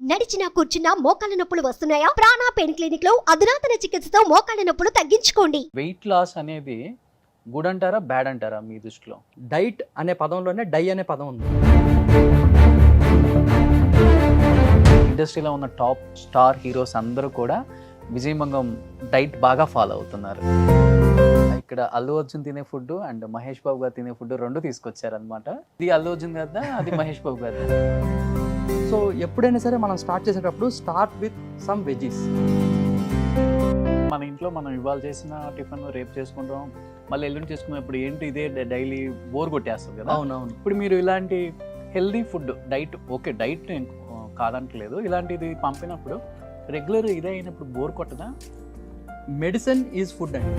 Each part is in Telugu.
నడిచినా కూర్చున్నా మోకాళ్ళ నొప్పులు వస్తున్నాయా? ప్రాణ పెయిన్ క్లినిక్ లో అధునాతన చికిత్సతో మోకాళ్ళ నొప్పులు తగ్గించుకోండి. వెయిట్ లాస్ అనేది గుడ్ అంటారా బ్యాడ్ అంటారా మీ దృష్టిలో? డైట్ అనే పదంలోనే డై అనే పదం ఉంది. ఇండస్ట్రీలో ఉన్న టాప్ స్టార్ హీరోస్ అందరూ కూడా విజయమంగం డైట్ బాగా ఫాలో అవుతున్నారు. ఇక్కడ అల్లు అర్జున్ తినే ఫుడ్ అండ్ మహేష్ బాబు గారు తినే ఫుడ్ రెండు తీసుకొచ్చారనమాట. ఇది అల్లు అర్జున్ గారు, అది మహేష్ బాబు గారు. సో ఎప్పుడైనా సరే మనం స్టార్ట్ చేసేటప్పుడు స్టార్ట్ విత్ సమ్ వెజీస్. మన ఇంట్లో మనం ఇవాళ చేసిన టిఫిన్ రేపు చేసుకుంటాం, మళ్ళీ ఎల్లుండి చేసుకున్నప్పుడు ఏంటి ఇదే డైలీ బోర్ కొట్టేస్తుంది కదా. అవునవును. ఇప్పుడు మీరు ఇలాంటి healthy food diet, okay diet నేను కాదంటలేదు, ఇలాంటిది పంపినప్పుడు రెగ్యులర్ ఇదే అయినప్పుడు బోర్ కొట్టదా? మెడిసిన్ ఈజ్ ఫుడ్ అండి.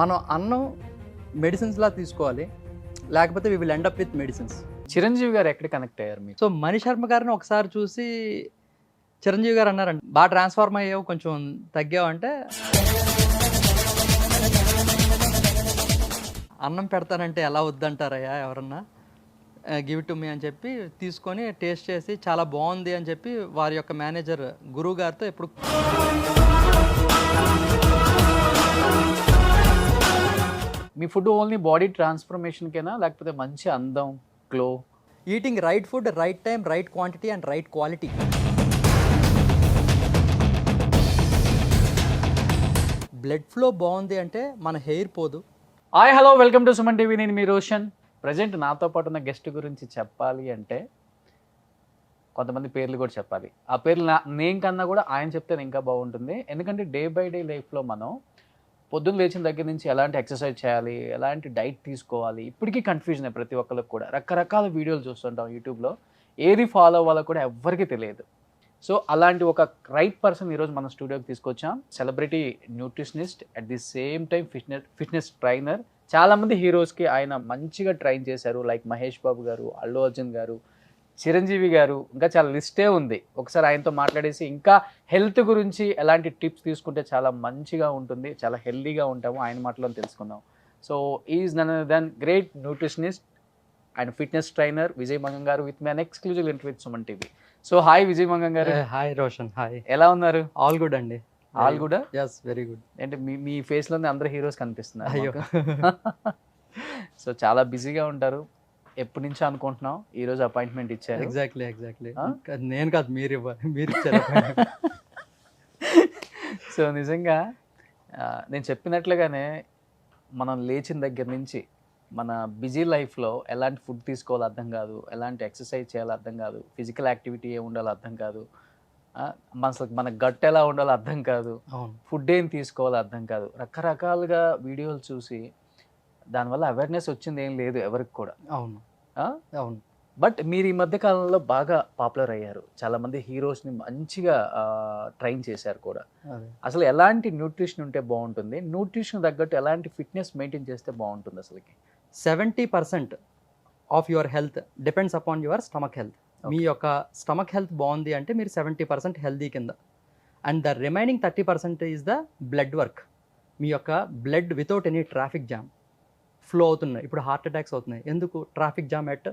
మనం అన్నం మెడిసిన్స్ లా తీసుకోవాలి, లేకపోతే we will end up with medicines. Chiranjeevi గారు ఎక్కడ కనెక్ట్ అయ్యారు మీరు? సో మణి శర్మ గారిని ఒకసారి చూసి చిరంజీవి గారు అన్నారండి, బాగా ట్రాన్స్ఫార్మ్ అయ్యావు, కొంచెం తగ్గావు అంటే, అన్నం పెడతానంటే ఎలా వద్దంటారయ్యా ఎవరన్నా, గివ్ ఇట్ టు మీ అని చెప్పి తీసుకొని టేస్ట్ చేసి చాలా బాగుంది అని చెప్పి వారి యొక్క మేనేజర్ గురువు గారితో ఎప్పుడు మీ ఫుడ్ ఓన్లీ బాడీ ట్రాన్స్ఫర్మేషన్కేనా, లేకపోతే మంచి అందం, glow? Eating right food, right time, right quantity and right quality. Blood flow బాగుంది అంటే మన హెయిర్ పోదు. Hi hello, welcome to Suman TV. నేను మీ రోషన్. ప్రజెంట్ నాతో పాటు ఉన్న గెస్ట్ గురించి చెప్పాలి అంటే కొంతమంది పేర్లు కూడా చెప్పాలి. ఆ పేర్లు నేను కన్నా కూడా ఆయన చెప్తే ఇంకా బాగుంటుంది. ఎందుకంటే డే బై డే లైఫ్లో మనం పొద్దున్న లేచిన దగ్గర నుంచి ఎలాంటి ఎక్సర్సైజ్ చేయాలి, ఎలాంటి డైట్ తీసుకోవాలి, ఇప్పటికీ కన్ఫ్యూజన్ ప్రతి ఒక్కరికి కూడా. రకరకాల వీడియోలు చూస్తుంటాం యూట్యూబ్లో, ఏది ఫాలో అవ్వాలో కూడా ఎవ్వరికీ తెలియదు. సో అలాంటి ఒక రైట్ పర్సన్ ఈరోజు మన స్టూడియోకి తీసుకొచ్చాం. Celebrity nutritionist, at the same time fitness trainer. చాలామంది హీరోస్కి ఆయన మంచిగా ట్రైన్ చేశారు, లైక్ మహేష్ బాబు గారు, అల్లు అర్జున్ గారు, చిరంజీవి గారు, ఇంకా చాలా లిస్టే ఉంది. ఒకసారి ఆయనతో మాట్లాడేసి ఇంకా హెల్త్ గురించి ఎలాంటి టిప్స్ తీసుకుంటే చాలా మంచిగా ఉంటుంది, చాలా హెల్దీగా ఉంటాము, ఆయన మాటలో తెలుసుకుందాం. So is none other than great nutritionist and fitness trainer Vijayamangam గారు with me an exclusive interview with Suman TV. So hi Vijayamangam గారు. హాయ్ రోషన్. హాయ్. ఎలా ఉన్నారు? ఆల్ గుడ్ అండి. All good? yes, very good. అంటే మీ ఫేస్లోనే అందరు హీరోస్ కనిపిస్తున్నారు. అయ్యో. సో చాలా బిజీగా ఉంటారు. ఎప్పటి నుంచో అనుకుంటున్నాం, ఈ రోజు అపాయింట్మెంట్ ఇచ్చారు. ఎగ్జాక్ట్లీ. నేను కాదు, మీరు ఇచ్చారు. సో నిజంగా నేను చెప్పినట్లుగానే మనం లేచిన దగ్గర నుంచి మన బిజీ లైఫ్లో ఎలాంటి ఫుడ్ తీసుకోవాలో అర్థం కాదు, ఎలాంటి ఎక్సర్సైజ్ చేయాలో అర్థం కాదు, ఫిజికల్ యాక్టివిటీ ఏ ఉండాలో అర్థం కాదు, మన గట్ ఎలా ఉండాలో అర్థం కాదు, ఫుడ్ ఏం తీసుకోవాలో అర్థం కాదు. రకరకాలుగా వీడియోలు చూసి దానివల్ల అవేర్నెస్ వచ్చింది ఏం లేదు ఎవరికి కూడా. అవును. బట్ మీరు ఈ మధ్య కాలంలో బాగా పాపులర్ అయ్యారు, చాలామంది హీరోస్ని మంచిగా ట్రైన్ చేశారు కూడా. అసలు ఎలాంటి న్యూట్రిషన్ ఉంటే బాగుంటుంది, న్యూట్రిషన్ తగ్గట్టు ఎలాంటి ఫిట్నెస్ మెయింటైన్ చేస్తే బాగుంటుంది? అసలుకి 70% of your health depends upon your stomach health. మీ యొక్క స్టమక్ హెల్త్ బాగుంది అంటే మీరు 70% హెల్దీ కింద. And the remaining 30% is the blood work. మీ యొక్క blood without any traffic jam flow అవుతున్నాయి. ఇప్పుడు హార్ట్ అటాక్స్ అవుతున్నాయి, ఎందుకు? ట్రాఫిక్ జామ్ ఎట్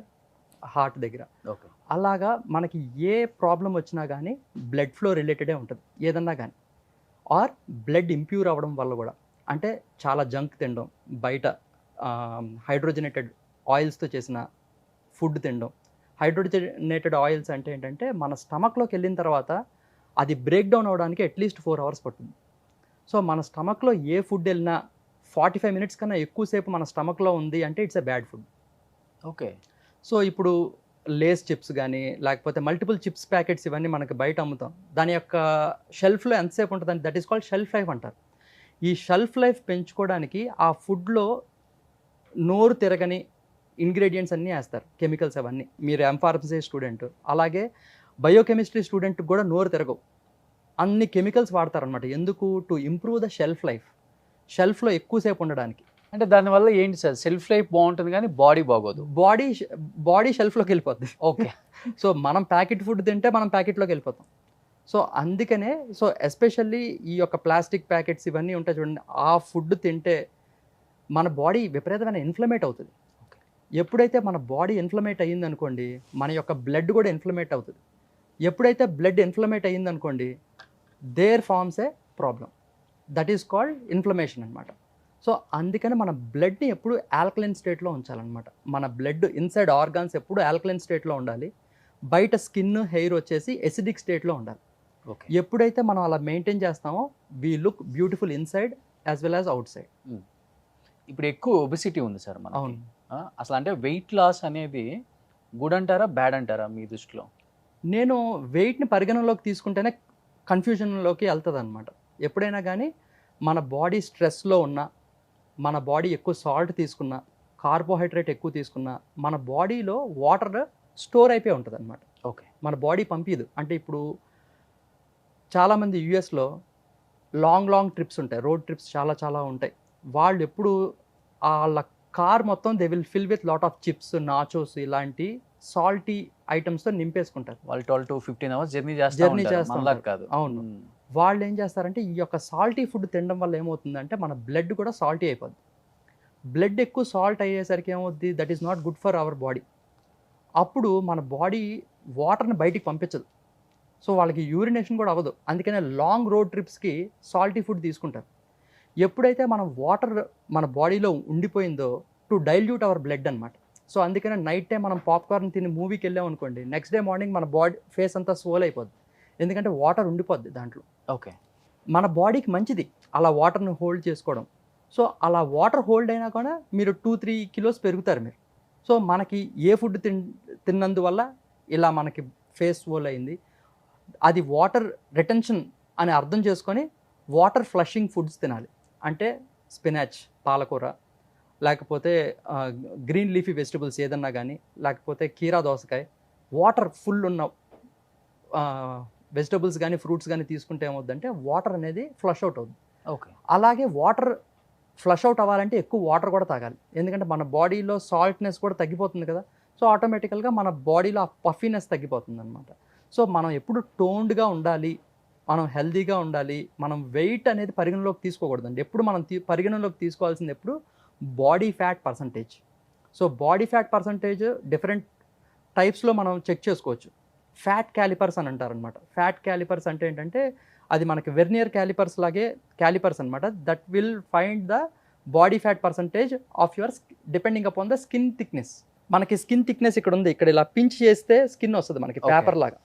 హార్ట్ దగ్గర. ఓకే. అలాగా మనకి ఏ ప్రాబ్లం వచ్చినా కానీ బ్లడ్ ఫ్లో రిలేటెడే ఉంటుంది ఏదన్నా కానీ. ఆర్ బ్లడ్ ఇంప్యూర్ అవ్వడం వల్ల కూడా, అంటే చాలా జంక్ తినడం, బయట హైడ్రోజనేటెడ్ ఆయిల్స్తో చేసిన ఫుడ్ తినడం. హైడ్రోజనేటెడ్ ఆయిల్స్ అంటే ఏంటంటే మన స్టమక్లోకి వెళ్ళిన తర్వాత అది బ్రేక్ డౌన్ అవ్వడానికి అట్లీస్ట్ 4 hours పడుతుంది. సో మన స్టమక్లో ఏ ఫుడ్ వెళ్ళినా 45 minutes కన్నా ఎక్కువసేపు మన స్టమక్లో ఉంది అంటే it's a bad food. Okay. So ఇప్పుడు లేస్ చిప్స్ కానీ, లేకపోతే మల్టిపుల్ చిప్స్ ప్యాకెట్స్, ఇవన్నీ మనకి బయట అమ్ముతాం. దాని యొక్క షెల్ఫ్లో ఎంతసేపు ఉంటుంది, that is called shelf life అంటారు. ఈ షెల్ఫ్ లైఫ్ పెంచుకోవడానికి ఆ ఫుడ్లో నోరు తిరగని ఇంగ్రీడియంట్స్ అన్నీ వేస్తారు, కెమికల్స్ అవన్నీ. మీరు ఎంఫార్మసీ స్టూడెంట్, అలాగే బయోకెమిస్ట్రీ స్టూడెంట్కి కూడా నోరు తిరగవు, అన్ని కెమికల్స్ వాడతారనమాట. ఎందుకు? To improve the shelf life, షెల్ఫ్లో ఎక్కువసేపు ఉండడానికి. అంటే దానివల్ల ఏంటి సార్? సెల్ఫ్ లైఫ్ బాగుంటుంది కానీ బాడీ బాగోదు. బాడీ షెల్ఫ్లోకి వెళ్ళిపోద్ది. ఓకే. సో మనం ప్యాకెట్ ఫుడ్ తింటే మనం ప్యాకెట్లోకి వెళ్ళిపోతాం. సో అందుకనే, సో ఎస్పెషల్లీ ఈ యొక్క ప్లాస్టిక్ ప్యాకెట్స్ ఇవన్నీ ఉంటాయి చూడండి, ఆ ఫుడ్ తింటే మన బాడీ విపరీతమైన ఇన్ఫ్లమేట్ అవుతుంది. ఎప్పుడైతే మన బాడీ ఇన్ఫ్లమేట్ అయ్యింది అనుకోండి, మన యొక్క బ్లడ్ కూడా ఇన్ఫ్లమేట్ అవుతుంది. ఎప్పుడైతే బ్లడ్ ఇన్ఫ్లమేట్ అయ్యింది అనుకోండి, there forms a problem, that is called inflammation అనమాట. సో అందుకని మన బ్లడ్ని ఎప్పుడు ఆల్కలైన్ స్టేట్లో ఉంచాలన్నమాట. మన బ్లడ్ ఇన్సైడ్ ఆర్గాన్స్ ఎప్పుడు ఆల్కలైన్ స్టేట్లో ఉండాలి, బయట స్కిన్ హెయిర్ వచ్చేసి ఎసిడిక్ స్టేట్లో ఉండాలి. ఓకే. ఎప్పుడైతే మనం అలా మెయింటైన్ చేస్తామో we look beautiful inside as well as out side. ఇప్పుడు ఎక్కువ ఒబిసిటీ ఉంది సార్ మనకి. అవును. అసలు అంటే వెయిట్ లాస్ అనేది గుడ్ అంటారా బ్యాడ్ అంటారా మీ దృష్టిలో? నేను వెయిట్ని పరిగణనలోకి తీసుకుంటేనే కన్ఫ్యూజన్లోకి వెళ్తుంది అనమాట. ఎప్పుడైనా కానీ మన బాడీ స్ట్రెస్లో ఉన్నా, మన బాడీ ఎక్కువ సాల్ట్ తీసుకున్నా, కార్బోహైడ్రేట్ ఎక్కువ తీసుకున్నా, మన బాడీలో వాటర్ స్టోర్ అయిపోయి ఉంటుంది అనమాట. ఓకే. మన బాడీ పంపిదు. అంటే ఇప్పుడు చాలామంది యూఎస్లో లాంగ్ ట్రిప్స్ ఉంటాయి, రోడ్ ట్రిప్స్ చాలా చాలా ఉంటాయి. వాళ్ళు ఎప్పుడు వాళ్ళ కార్ మొత్తం they will fill with lot of chips, nachos ఇలాంటి సాల్టీ ఐటమ్స్తో నింపేసుకుంటారు. వాళ్ళు 12 to 15 hours జర్నీ జర్నీ చేస్తారు. చేస్తారు. కాదు. అవును. వాళ్ళు ఏం చేస్తారంటే ఈ యొక్క సాల్టీ ఫుడ్ తినడం వల్ల ఏమవుతుందంటే మన బ్లడ్ కూడా సాల్టీ అయిపోద్ది. బ్లడ్ ఎక్కువ సాల్ట్ అయ్యేసరికి ఏమవుద్ది, that is not good for our body. అప్పుడు మన బాడీ వాటర్ని బయటికి పంపించదు. సో వాళ్ళకి యూరినేషన్ కూడా అవ్వదు. అందుకనే లాంగ్ రోడ్ ట్రిప్స్కి సాల్టీ ఫుడ్ తీసుకుంటారు. ఎప్పుడైతే మనం వాటర్ మన బాడీలో ఉండిపోయిందో టు డైల్యూట్ అవర్ బ్లడ్ అనమాట. సో అందుకనే నైట్ టైం మనం పాప్కార్న్ తిని మూవీకి వెళ్ళాం అనుకోండి, నెక్స్ట్ డే మార్నింగ్ మన బాడీ ఫేస్ అంతా స్వోల్ అయిపోద్ది, ఎందుకంటే వాటర్ ఉండిపోద్ది దాంట్లో. ఓకే. మన బాడీకి మంచిది అలా వాటర్ని హోల్డ్ చేసుకోవడం. సో అలా వాటర్ హోల్డ్ అయినా కూడా మీరు 2-3 kilos పెరుగుతారు మీరు. సో మనకి ఏ ఫుడ్ తిన్నందువల్ల ఇలా మనకి ఫేస్ స్వోల్ అయింది, అది వాటర్ రిటెన్షన్ అని అర్థం చేసుకొని వాటర్ ఫ్లషింగ్ ఫుడ్స్ తినాలి. అంటే స్పినాచ్, పాలకూర, లేకపోతే గ్రీన్ లీఫీ వెజిటబుల్స్ ఏదన్నా కానీ, లేకపోతే కీరా దోసకాయ, వాటర్ ఫుల్ ఉన్న వెజిటబుల్స్ కానీ ఫ్రూట్స్ కానీ తీసుకుంటే ఏమవుద్దంటే వాటర్ అనేది ఫ్లష్ అవుట్ అవుతుంది. ఓకే. అలాగే వాటర్ ఫ్లష్ అవుట్ అవ్వాలంటే ఎక్కువ వాటర్ కూడా తాగాలి, ఎందుకంటే మన బాడీలో సాల్ట్నెస్ కూడా తగ్గిపోతుంది కదా. సో ఆటోమేటికల్గా మన బాడీలో ఆ పఫీనెస్ తగ్గిపోతుంది అనమాట. సో మనం ఎప్పుడు టోన్డ్గా ఉండాలి, మనం హెల్దీగా ఉండాలి. మనం వెయిట్ అనేది పరిగణలోకి తీసుకోకూడదండి. ఎప్పుడు మనం పరిగణలోకి తీసుకోవాల్సింది ఎప్పుడు body fat percentage. So body fat percentage different టైప్స్లో మనం చెక్ చేసుకోవచ్చు. ఫ్యాట్ క్యాలిపర్స్ అని అంటారనమాట. ఫ్యాట్ క్యాలిపర్స్ అంటే ఏంటంటే అది మనకి వెర్నియర్ క్యాలిపర్స్ లాగే క్యాలిపర్స్ అనమాట. That will find the body fat percentage of your depending upon the skin thickness. మనకి స్కిన్ థిక్నెస్ ఇక్కడ ఉంది, ఇక్కడ ఇలా పించ్ చేస్తే స్కిన్ వస్తుంది మనకి పేపర్ లాగా.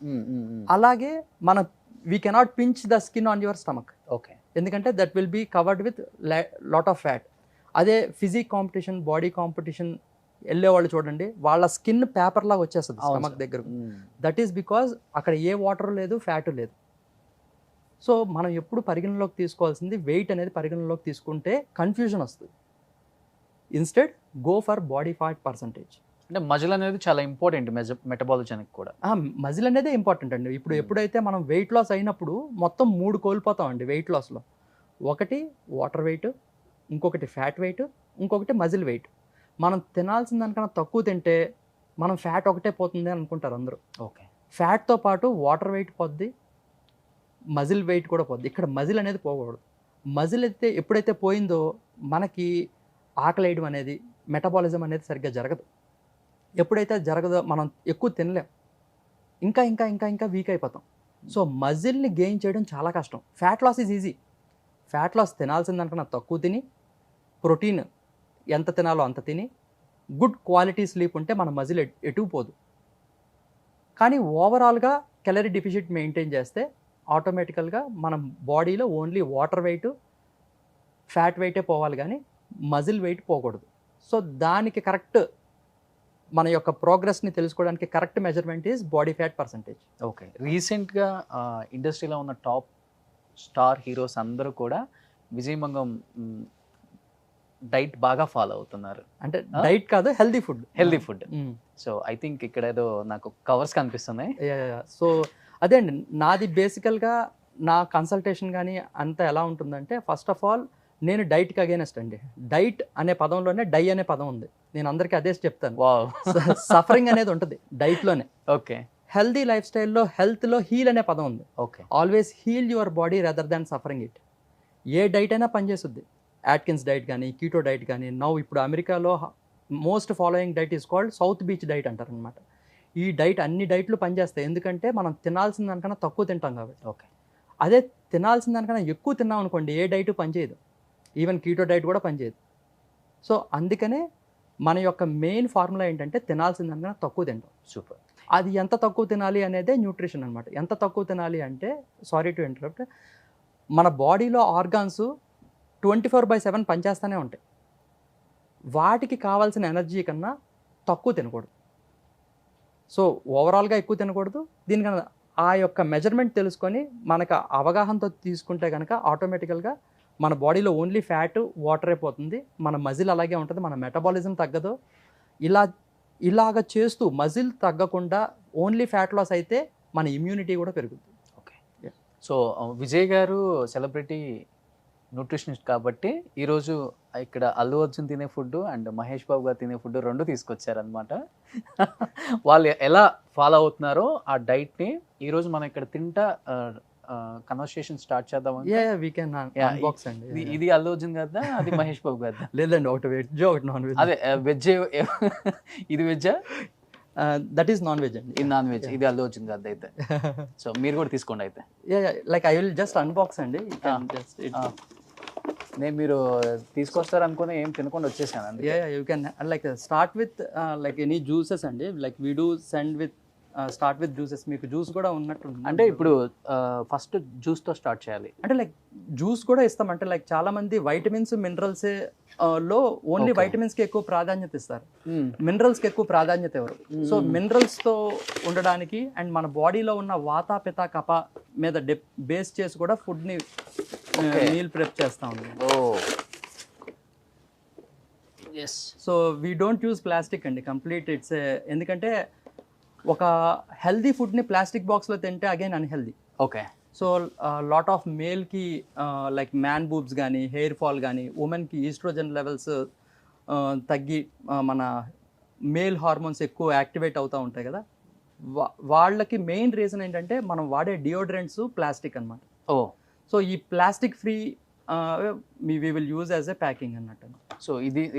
అలాగే మన we cannot pinch the skin on your stomach. Okay. ఎందుకంటే that will be covered with lot of fat. అదే ఫిజిక్ కాంపిటీషన్, బాడీ కాంపిటీషన్ వెళ్ళే వాళ్ళు చూడండి, వాళ్ళ స్కిన్ పేపర్ లాగా వచ్చేస్తుంది స్టమక్ దగ్గర. దట్ ఈస్ బికాజ్ అక్కడ ఏ వాటర్ లేదు, ఫ్యాట్ లేదు. సో మనం ఎప్పుడు పరిగణలోకి తీసుకోవాల్సింది వెయిట్ అనేది పరిగణలోకి తీసుకుంటే కన్ఫ్యూజన్ వస్తుంది. Instead go for body fat percentage. అంటే మజిల్ అనేది చాలా ఇంపార్టెంట్ మెటబాలిజానికి కూడా. మజిల్ అనేదే ఇంపార్టెంట్ అండి. ఇప్పుడు ఎప్పుడైతే మనం వెయిట్ లాస్ అయినప్పుడు మొత్తం 3 కోల్పోతాం అండి వెయిట్ లాస్లో. ఒకటి వాటర్ వెయిట్, ఇంకొకటి ఫ్యాట్ వెయిట్, ఇంకొకటి మజిల్ వెయిట్. మనం తినాల్సిన దానికన్నా తక్కువ తింటే మనం ఫ్యాట్ ఒకటే పోతుంది అని అనుకుంటారు అందరూ. ఓకే. ఫ్యాట్తో పాటు వాటర్ వెయిట్ పోద్ది, మజిల్ వెయిట్ కూడా పోద్ది. ఇక్కడ మజిల్ అనేది పోకూడదు. మజిల్ అయితే ఎప్పుడైతే పోయిందో మనకి ఆకలి వేయడం అనేది, మెటబాలిజం అనేది సరిగ్గా జరగదు. ఎప్పుడైతే జరగదో మనం ఎక్కువ తినలేం, ఇంకా ఇంకా ఇంకా ఇంకా వీక్ అయిపోతాం. సో మజిల్ని గెయిన్ చేయడం చాలా కష్టం. Fat loss is easy. Fat loss తినాల్సిన దానికన్నా తక్కువ తిని, ప్రోటీన్ ఎంత తినాలో అంత తిని, గుడ్ క్వాలిటీ స్లీప్ ఉంటే మన మజిల్ ఎటు పోదు. కానీ ఓవరాల్గా క్యాలరీ డెఫిసిట్ మెయింటైన్ చేస్తే ఆటోమేటికల్గా మనం బాడీలో ఓన్లీ వాటర్ వెయిట్, ఫ్యాట్ వెయిటే పోవాలి, కానీ మజిల్ వెయిట్ పోకూడదు. సో దానికి కరెక్ట్ మన యొక్క ప్రోగ్రెస్ని తెలుసుకోవడానికి correct measurement is body fat percentage. Okay. రీసెంట్గా ఇండస్ట్రీలో ఉన్న టాప్ స్టార్ హీరోస్ అందరూ కూడా విజయమంగం డైట్ బాగా ఫాలో అవుతున్నారు. అంటే డైట్ కాదు, healthy food. So I think ఇక్కడ ఏదో నాకు కవర్స్ కనిపిస్తున్నాయి. సో అదే అండి, నాది బేసికల్గా నా కన్సల్టేషన్ కానీ అంతా ఎలా ఉంటుందంటే, ఫస్ట్ ఆఫ్ ఆల్ నేను డైట్కి అగేనెస్ట్ అండి. డైట్ అనే పదంలోనే డై అనే పదం ఉంది. నేను అందరికీ అదే చెప్తాను. సఫరింగ్ అనేది ఉంటుంది డైట్లోనే. ఓకే. హెల్దీ లైఫ్ స్టైల్లో హెల్త్లో హీల్ అనే పదం ఉంది. Okay. Always heal your body rather than suffering it. ఏ డైట్ అయినా పనిచేస్తుంది. యాట్కిన్స్ డైట్ కానీ, కీటో డైట్ కానీ, ఇప్పుడు అమెరికాలో most following diet is called south beach diet అంటారు అనమాట. ఈ డైట్ అన్ని డైట్లు పనిచేస్తాయి, ఎందుకంటే మనం తినాల్సిన దానికన్నా తక్కువ తింటాం కాబట్టి. ఓకే. అదే తినాల్సిన దానికన్నా ఎక్కువ తిన్నాం అనుకోండి, ఏ డైట్ పనిచేయదు, ఈవెన్ కీటో డైట్ కూడా పనిచేయదు. సో అందుకనే మన యొక్క మెయిన్ ఫార్ములా ఏంటంటే తినాల్సిన దానికన్నా తక్కువ తింటాం. సూపర్. అది ఎంత తక్కువ తినాలి అనేదే న్యూట్రిషన్ అనమాట. ఎంత తక్కువ తినాలి అంటే, సారీ టు ఇంటరప్ట్, మన బాడీలో ఆర్గాన్స్ 24/7 పనిచేస్తూనే ఉంటాయి. వాటికి కావాల్సిన ఎనర్జీ కన్నా తక్కువ తినకూడదు. సో ఓవరాల్గా ఎక్కువ తినకూడదు. దీనికన్నా ఆ యొక్క మెజర్మెంట్ తెలుసుకొని మనకు అవగాహనతో తీసుకుంటే కనుక ఆటోమేటికల్గా మన బాడీలో ఓన్లీ ఫ్యాట్ వాటర్ అయిపోతుంది, మన మజిల్ అలాగే ఉంటుంది, మన మెటబాలిజం తగ్గదు. ఇలాగ చేస్తూ మజిల్ తగ్గకుండా ఓన్లీ ఫ్యాట్ లాస్ అయితే మన ఇమ్యూనిటీ కూడా పెరుగుతుంది. ఓకే. సో విజయ్ గారు సెలబ్రిటీ న్యూట్రిషనిస్ట్ కాబట్టి ఈరోజు ఇక్కడ అల్లు అర్జున్ తినే ఫుడ్ అండ్ మహేష్ బాబు గారు తినే ఫుడ్ రెండు తీసుకొచ్చారనమాట. వాళ్ళు ఎలా ఫాలో అవుతున్నారో ఆ డైట్ని ఈరోజు మనం ఇక్కడ తింటా కన్వర్సేషన్ స్టార్ట్ చేద్దాం. ఇది అల్లు అర్జున్ కదా, అది మహేష్ బాబు కదా? లేదండి, ఒకటి వెజ్ ఒకటి నాన్ వెజ్. అదే వెజ్. ఇది వెజ్జా? దట్ ఈస్ నాన్ వెజ్ అండి. ఇది నాన్ వెజ్. ఇది అల్లు అర్జున్ కదా అయితే. సో మీరు కూడా తీసుకోండి అయితే. Like I will just unbox అండి. నేను మీరు తీసుకొస్తారు అనుకుని ఏం తినకుండా వచ్చేసాను. You can like start with like any juices అండి. Like we do send with start with juices. మీకు జ్యూస్ కూడా ఉన్నట్టు అంటే ఇప్పుడు ఫస్ట్ జ్యూస్తో స్టార్ట్ చేయాలి అంటే లైక్ జ్యూస్ కూడా ఇస్తాం. అంటే లైక్ చాలా మంది వైటమిన్స్ మినరల్స్ లో ఓన్లీ వైటమిన్స్ కి ఎక్కువ ప్రాధాన్యత ఇస్తారు, మినరల్స్ కి ఎక్కువ ప్రాధాన్యత ఎవరు. సో మినరల్స్ తో ఉండడానికి అండ్ మన బాడీలో ఉన్న వాత పిత కప మీద బేస్ చేసి కూడా ఫుడ్ ని మీల్ ప్రిప్ చేస్తా ఉన్నాం. So we don't use plastic అండి కంప్లీట్. ఇట్స్ ఎందుకంటే ఒక హెల్దీ ఫుడ్ని ప్లాస్టిక్ బాక్స్లో తింటే again unhealthy. Okay. So lot of మేల్కి లైక్ మ్యాన్ బూబ్స్ కానీ హెయిర్ ఫాల్ కానీ, ఉమెన్కి ఈస్ట్రోజన్ లెవెల్స్ తగ్గి మన మేల్ హార్మోన్స్ ఎక్కువ యాక్టివేట్ అవుతూ ఉంటాయి కదా, వాళ్ళకి మెయిన్ రీజన్ ఏంటంటే మనం వాడే డియోడ్రెంట్స్ ప్లాస్టిక్ అనమాట. సో ఈ plastic free we will use as a packing అన్నట్టు. సో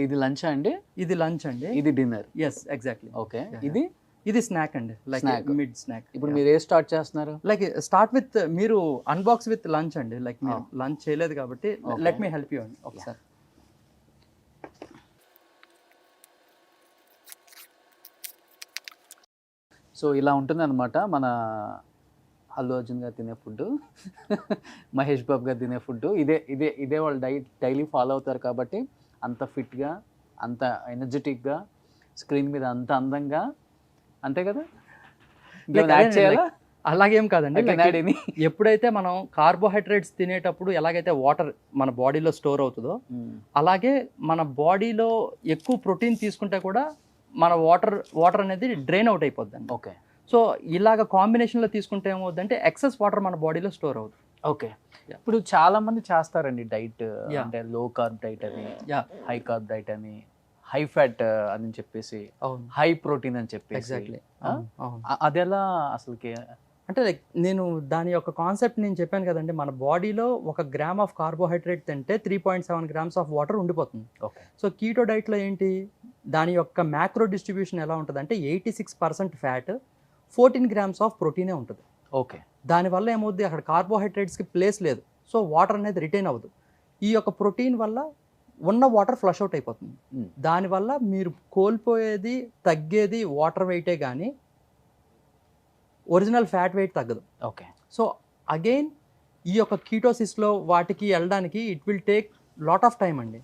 ఇది లంచ్ అండి? ఇది లంచ్ అండి. ఇది డిన్నర్? Yes exactly. ఓకే. ఇది స్నాక్ అండి, లైక్ మిడ్ స్నాక్. ఇప్పుడు మీరు ఏ స్టార్ట్ చేస్తున్నారు? లైక్ స్టార్ట్ విత్ మీరు అన్బాక్స్ విత్ లంచ్ అండి. లైక్ మీరు లంచ్ చేయలేదు కాబట్టి లెట్ మీ హెల్ప్ యూ అండి ఒకసారి. సో ఇలా ఉంటుంది అనమాట మన అల్లు అర్జున్ గారు తినే ఫుడ్, మహేష్ బాబు గారు తినే ఫుడ్. ఇదే వాళ్ళు డైలీ ఫాలో అవుతారు కాబట్టి అంత ఫిట్గా, అంత ఎనర్జెటిక్గా, స్క్రీన్ మీద అంత అందంగా, అంతే కదా? అలాగేం కాదండి. ఎప్పుడైతే మనం కార్బోహైడ్రేట్స్ తినేటప్పుడు ఎలాగైతే వాటర్ మన బాడీలో స్టోర్ అవుతుందో, అలాగే మన బాడీలో ఎక్కువ ప్రోటీన్ తీసుకుంటే కూడా మన వాటర్ అనేది డ్రైన్ అవుట్ అయిపోద్ది. ఓకే. సో ఇలాగ కాంబినేషన్లో తీసుకుంటే ఏమవుతుందంటే ఎక్సెస్ వాటర్ మన బాడీలో స్టోర్ అవుతుంది. ఓకే. ఇప్పుడు చాలా మంది చేస్తారండి డైట్, అంటే లో కార్బ్ డైట్ అని, హై కార్బ్ డైట్ అని, హై ఫ్యాట్ అని చెప్పేసి, హై ప్రోటీన్ అని చెప్పేసి. అది ఎలా అసలుకి? అంటే లైక్ నేను దాని యొక్క కాన్సెప్ట్ నేను చెప్పాను కదండి, మన బాడీలో 1 గ్రామ్ ఆఫ్ కార్బోహైడ్రేట్ తింటే 3.7 grams ఆఫ్ వాటర్ ఉండిపోతుంది. ఓకే. సో కీటో డైట్లో ఏంటి, దాని యొక్క మ్యాక్రో డిస్ట్రిబ్యూషన్ ఎలా ఉంటుంది అంటే 86% ఫ్యాట్, 14 grams ఆఫ్ ప్రోటీనే ఉంటుంది. ఓకే. దానివల్ల ఏమవుద్ది, అక్కడ కార్బోహైడ్రేట్స్కి ప్లేస్ లేదు, సో వాటర్ అనేది రిటైన్ అవ్వదు. ఈ యొక్క ప్రోటీన్ వల్ల ఉన్న వాటర్ ఫ్లష్ అవుట్ అయిపోతుంది. దానివల్ల మీరు కోల్పోయేది, తగ్గేది వాటర్ వెయిటే కానీ ఒరిజినల్ ఫ్యాట్ వెయిట్ తగ్గదు. ఓకే. సో అగైన్ ఈ యొక్క కీటోసిస్లో వాటికి వెళ్ళడానికి it will take lot of time అండి.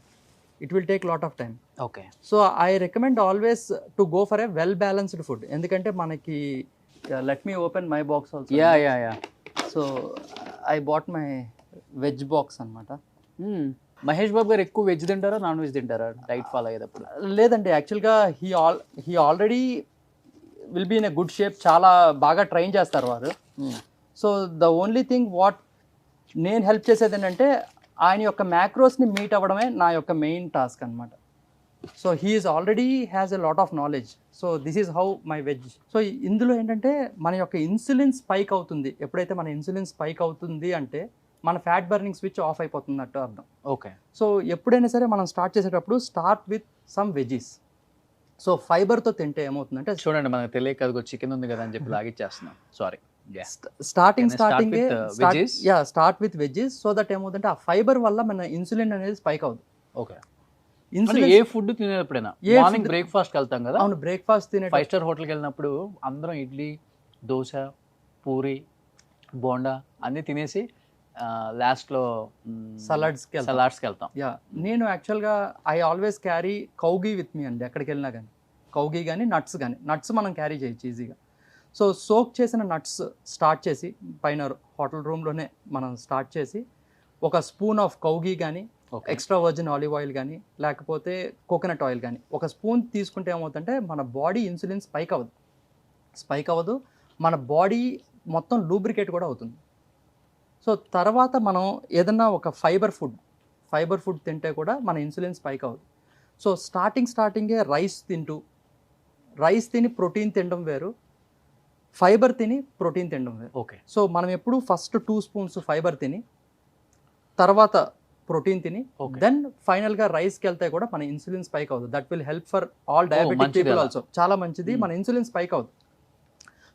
It will take lot of time. Okay. So I recommend always to go for a well balanced food. ఎందుకంటే మనకి let me open my box also. So I bought my veg box అనమాట. మహేష్ బాబు గారు ఎక్కువ వెజ్ తింటారా, నాన్ వెజ్ తింటారా డైట్ ఫాలో అయ్యేటప్పుడు? లేదండి, యాక్చువల్గా he already will be in a good shape. చాలా బాగా ట్రైన్ చేస్తారు వారు. So the only thing what నేను హెల్ప్ చేసేది ఏంటంటే ఆయన యొక్క మ్యాక్రోస్ని మీట్ అవ్వడమే నా యొక్క మెయిన్ టాస్క్ అనమాట. So he's already has a lot of knowledge. So this is how my veg. So ఇందులో ఏంటంటే మన యొక్క ఇన్సులిన్ స్పైక్ అవుతుంది. ఎప్పుడైతే మన ఇన్సులిన్ స్పైక్ అవుతుంది అంటే మన ఫ్యాట్ బర్నింగ్ స్విచ్ ఆఫ్ అయిపోతున్నట్టు అర్థం. ఓకే. సో ఎప్పుడైనా సరే మనం స్టార్ట్ చేసేటప్పుడు స్టార్ట్ విత్ సమ్ వెజీస్. సో ఫైబర్తో తింటే ఏమవుతుందంటే చూడండి మనకు తెలియక అదిగో చికెన్ ఉంది కదా అని చెప్పి లాగిచ్చేస్తున్నాం. Sorry. Starting Can I start with, veggies? Start with veggies. So that ఏమవుతుందంటే ఆ ఫైబర్ వల్ల మన ఇన్సులిన్ అనేది స్పైక్ అవుతుంది. ఓకే. ఇన్సులిన్ ఏ ఫుడ్ తినేటప్పుడైనా ఏ మార్నింగ్ food- బ్రేక్ఫాస్ట్ వెళ్తాం కదా, అవును, బ్రేక్ఫాస్ట్ తినే 5 స్టార్ హోటల్కి వెళ్ళినప్పుడు అందరం ఇడ్లీ, దోశ, పూరి, బోండా అన్నీ తినేసి లాస్ట్లో సలాడ్స్కి సలాడ్స్కి వెళ్తాం. యా, నేను యాక్చువల్గా I always carry కౌగీ with me అండి. ఎక్కడికి వెళ్ళినా కానీ కౌగీ కానీ నట్స్ మనం క్యారీ చేయొచ్చు ఈజీగా. సో సోక్ చేసిన నట్స్ స్టార్ట్ చేసి పైన హోటల్ రూమ్లోనే మనం స్టార్ట్ చేసి ఒక స్పూన్ ఆఫ్ కౌగీ కానీ okay. Extra virgin olive oil కానీ లేకపోతే కోకోనట్ ఆయిల్ కానీ ఒక స్పూన్ తీసుకుంటే ఏమవుతుందంటే మన బాడీ ఇన్సులిన్ స్పైక్ అవ్వదు, మన బాడీ మొత్తం లూబ్రికేట్ కూడా అవుతుంది. సో తర్వాత మనం ఏదన్నా ఒక ఫైబర్ ఫుడ్ తింటే కూడా మన ఇన్సులిన్ స్పైక్ అవ్వదు. సో స్టార్టింగే రైస్ తిని ప్రోటీన్ తినడం వేరు, ఫైబర్ తిని ప్రోటీన్ తినడం వేరు. ఓకే. సో మనం ఎప్పుడు ఫస్ట్ 2 స్పూన్స్ ఫైబర్ తిని తర్వాత ప్రోటీన్ తిని Okay. దెన్ ఫైనల్గా రైస్కి వెళ్తే కూడా మన ఇన్సులిన్ స్పైక్ అవుతుంది. That will help for all diabetic మంచిది పీపుల్ అలా. ఆల్సో. చాలా మంచిది, మన ఇన్సులిన్ స్పైక్ అవుతుంది.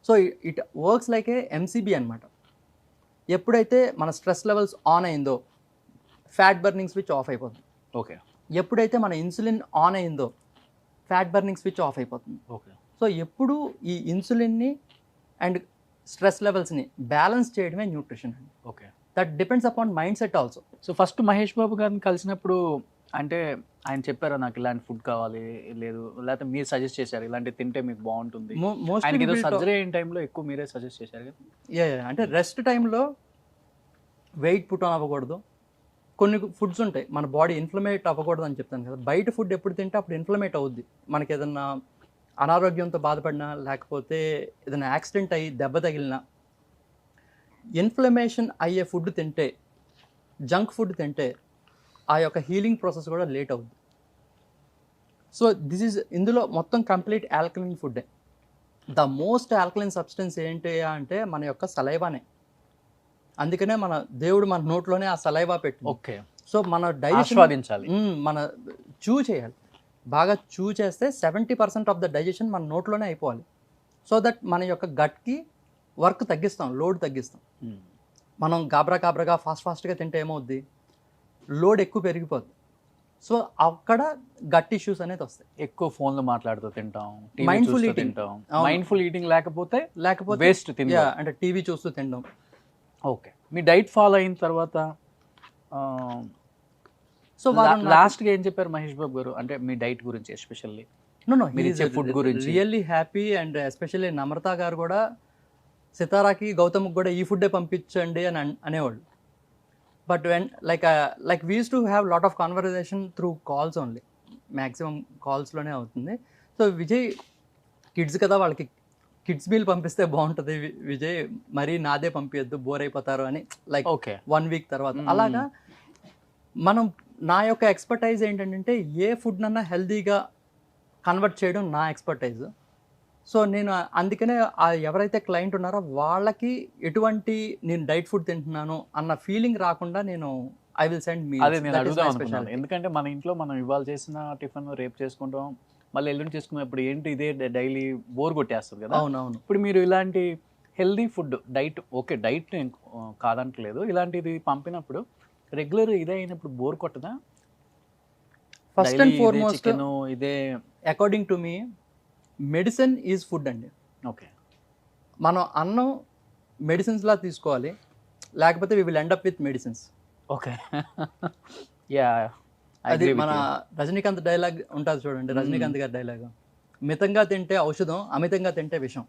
So it works like A MCB అనమాట. ఎప్పుడైతే మన స్ట్రెస్ లెవెల్స్ ఆన్ అయిందో ఫ్యాట్ బర్నింగ్ స్విచ్ ఆఫ్ అయిపోతుంది. ఓకే. ఎప్పుడైతే మన ఇన్సులిన్ ఆన్ అయిందో ఫ్యాట్ బర్నింగ్ స్విచ్ ఆఫ్ అయిపోతుంది. ఓకే. సో ఎప్పుడు ఈ ఇన్సులిన్ని అండ్ స్ట్రెస్ లెవెల్స్ని బ్యాలెన్స్ చేయడమే న్యూట్రిషన్ అండి. Okay. That depends upon mind set also. So first Mahesh Babu గారిని కలిసినప్పుడు అంటే ఆయన చెప్పారా నాకు ఇలాంటి ఫుడ్ కావాలి, లేదు లేకపోతే మీరు సజెస్ట్ చేశారు ఇలాంటి తింటే మీకు బాగుంటుంది, ఆయనకి ఏదో సర్జరీ అయిన టైంలో ఎక్కువ మీరే సజెస్ట్ చేశారు కదా? అంటే రెస్ట్ టైంలో వెయిట్ పుట్ ఆన్ అవ్వకూడదు. కొన్ని ఫుడ్స్ ఉంటాయి మన బాడీ ఇన్ఫ్లమేట్ అవ్వకూడదు అని చెప్తాను కదా. బయట ఫుడ్ ఎప్పుడు తింటే అప్పుడు ఇన్ఫ్లమేట్ అవుద్ది. మనకి ఏదన్నా అనారోగ్యంతో బాధపడినా లేకపోతే ఏదైనా యాక్సిడెంట్ అయ్యి దెబ్బ తగిలినా ఇన్ఫ్లమేషన్ అయ్యే ఫుడ్ తింటే, జంక్ ఫుడ్ తింటే ఆ యొక్క హీలింగ్ ప్రాసెస్ కూడా లేట్ అవుద్ది. సో ఇందులో మొత్తం కంప్లీట్ ఆల్కలిన్ ఫుడ్డే. ద మోస్ట్ ఆల్కలిన్ సబ్స్టెన్స్ ఏంటి అంటే మన యొక్క సలైవానే. అందుకనే మన దేవుడు మన నోట్లోనే ఆ సలైవా పెట్టి. ఓకే. సో మన డైజెషన్ ఆస్వాదించాలి. మన చూ చేయాలి. బాగా చూ చేస్తే 70% ఆఫ్ ద డైజెషన్ మన నోట్లోనే అయిపోవాలి. సో దట్ మన యొక్క గట్కి వర్క్ తగ్గిస్తాం, లోడ్ తగ్గిస్తాం. మనం గాబరాగా ఫాస్ట్గా తింటే ఏమవుద్ది, లోడ్ ఎక్కువ పెరిగిపోద్ది. సో అక్కడ గట్ ఇష్యూస్ అనేది వస్తాయి. ఎక్కువ ఫోన్లు మాట్లాడుతూ తింటాం, Mindful eating. తింటాం. అవును. మైండ్ఫుల్ ఈటింగ్ లేకపోతే లేకపోతే వేస్ట్ తిండి. అంటే టీవీ చూస్తూ తినడం. ఓకే. మీ డైట్ ఫాలో అయిన తర్వాత సో లాస్ట్గా ఏం చెప్పారు మహేష్ బాబు గారు అంటే మీ డైట్ గురించి ఎస్పెషల్లీ? మీరు ఇచ్చే food గురించి. Really happy. అండ్ ఎస్పెషల్లీ నమ్రత గారు కూడా సితారాకి గౌతమ్కి కూడా ఈ ఫుడ్డే పంపించండి అని అనేవాళ్ళు. But when like we used to have lot of conversation through calls only. Maximum కాల్స్లోనే అవుతుంది. సో విజయ్ కిడ్స్ కదా, వాళ్ళకి కిడ్స్ మీల్ పంపిస్తే బాగుంటుంది విజయ్, మరీ నాదే పంపించద్దు బోర్ అయిపోతారు అని, లైక్ ఓకే 1 వీక్ తర్వాత. అలాగా మనం నా యొక్క ఎక్స్పర్టైజ్ ఏంటంటే ఏ ఫుడ్ నన్నా హెల్దీగా కన్వర్ట్ చేయడం నా ఎక్స్పర్టైజ్. సో నేను అందుకనే ఎవరైతే క్లయింట్ ఉన్నారో వాళ్ళకి ఎటువంటి నేను డైట్ ఫుడ్ తింటున్నాను అన్న ఫీలింగ్ రాకుండా నేను ఐ విల్ సెండ్ మీ. అదే నేను అడుగుదాం అనుకున్నాను. ఎందుకంటే మన ఇంట్లో మనం ఇవాళ చేసిన టిఫిన్ రేపు చేసుకుంటాం, మళ్ళీ ఎల్లుండి చేసుకున్నప్పుడు ఏంటి ఇదే డైలీ బోర్ కొట్టేస్తుంది కదా. అవునవును. ఇప్పుడు మీరు ఇలాంటి healthy food diet, okay diet నేను కాదంటలేదు, ఇలాంటిది పంపినప్పుడు రెగ్యులర్ ఇదే అయినప్పుడు బోర్ కొట్టదా? ఫస్ట్ అండ్ ఫార్మోస్ట్ చికెన్ ఇదే according to me medicine is food అండి. ఓకే. మనం అన్నం మెడిసిన్స్లా తీసుకోవాలి, లేకపోతే we will end up with medicines. Okay. Yeah, అది మన రజనీకాంత్ డైలాగ్ ఉంటుంది చూడండి, రజనీకాంత్ గారి డైలాగ్, మితంగా తింటే ఔషధం, అమితంగా తింటే విషం.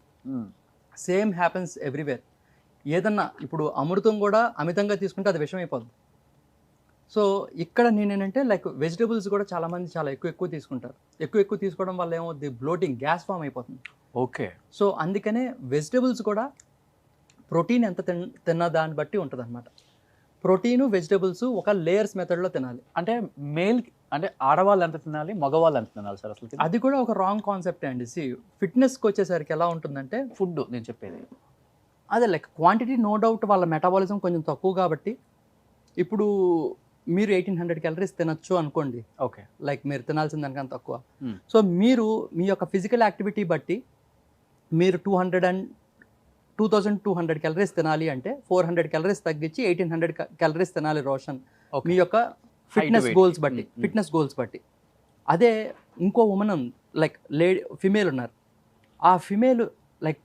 Same happens everywhere. ఏదన్నా ఇప్పుడు అమృతం కూడా అమితంగా తీసుకుంటే అది విషం అయిపోద్ది. సో ఇక్కడ నేనేంటంటే లైక్ వెజిటబుల్స్ కూడా చాలామంది చాలా ఎక్కువ తీసుకుంటారు. ఎక్కువ తీసుకోవడం వల్ల ఏమవుద్ది, బ్లోటింగ్, గ్యాస్ ఫామ్ అయిపోతుంది. ఓకే. సో అందుకనే వెజిటబుల్స్ కూడా ప్రోటీన్ ఎంత తిన్న దాన్ని బట్టి ఉంటుంది అనమాట. ప్రోటీను వెజిటబుల్స్ ఒక లేయర్స్ మెథడ్లో తినాలి. అంటే మేల్ అంటే ఆడవాళ్ళు ఎంత తినాలి, మగవాళ్ళు ఎంత తినాలి సార్ అసలు? అది కూడా ఒక రాంగ్ కాన్సెప్టే అండి. ఫిట్నెస్కి వచ్చేసరికి ఎలా ఉంటుందంటే ఫుడ్ నేను చెప్పేది అదే లైక్ క్వాంటిటీ నో డౌట్ వాళ్ళ మెటాబాలిజం కొంచెం తక్కువ కాబట్టి ఇప్పుడు మీరు 1800 క్యాలరీస్ తినొచ్చు అనుకోండి, ఓకే. లైక్ మీరు తినాల్సిన దానికన్నా తక్కువ. Hmm. సో మీరు మీ యొక్క ఫిజికల్ యాక్టివిటీ బట్టి మీరు 2200 క్యాలరీస్ తినాలి అంటే 400 క్యాలరీస్ తగ్గించి 1800 క్యాలరీస్ తినాలి రోషన్, ఓకే. మీ యొక్క ఫిట్నెస్ weight. గోల్స్ బట్టి, Hmm. ఫిట్నెస్ గోల్స్ బట్టి. అదే ఇంకో ఉమెన్ లైక్ ఫిమేల్ ఉన్నారు, ఆ female like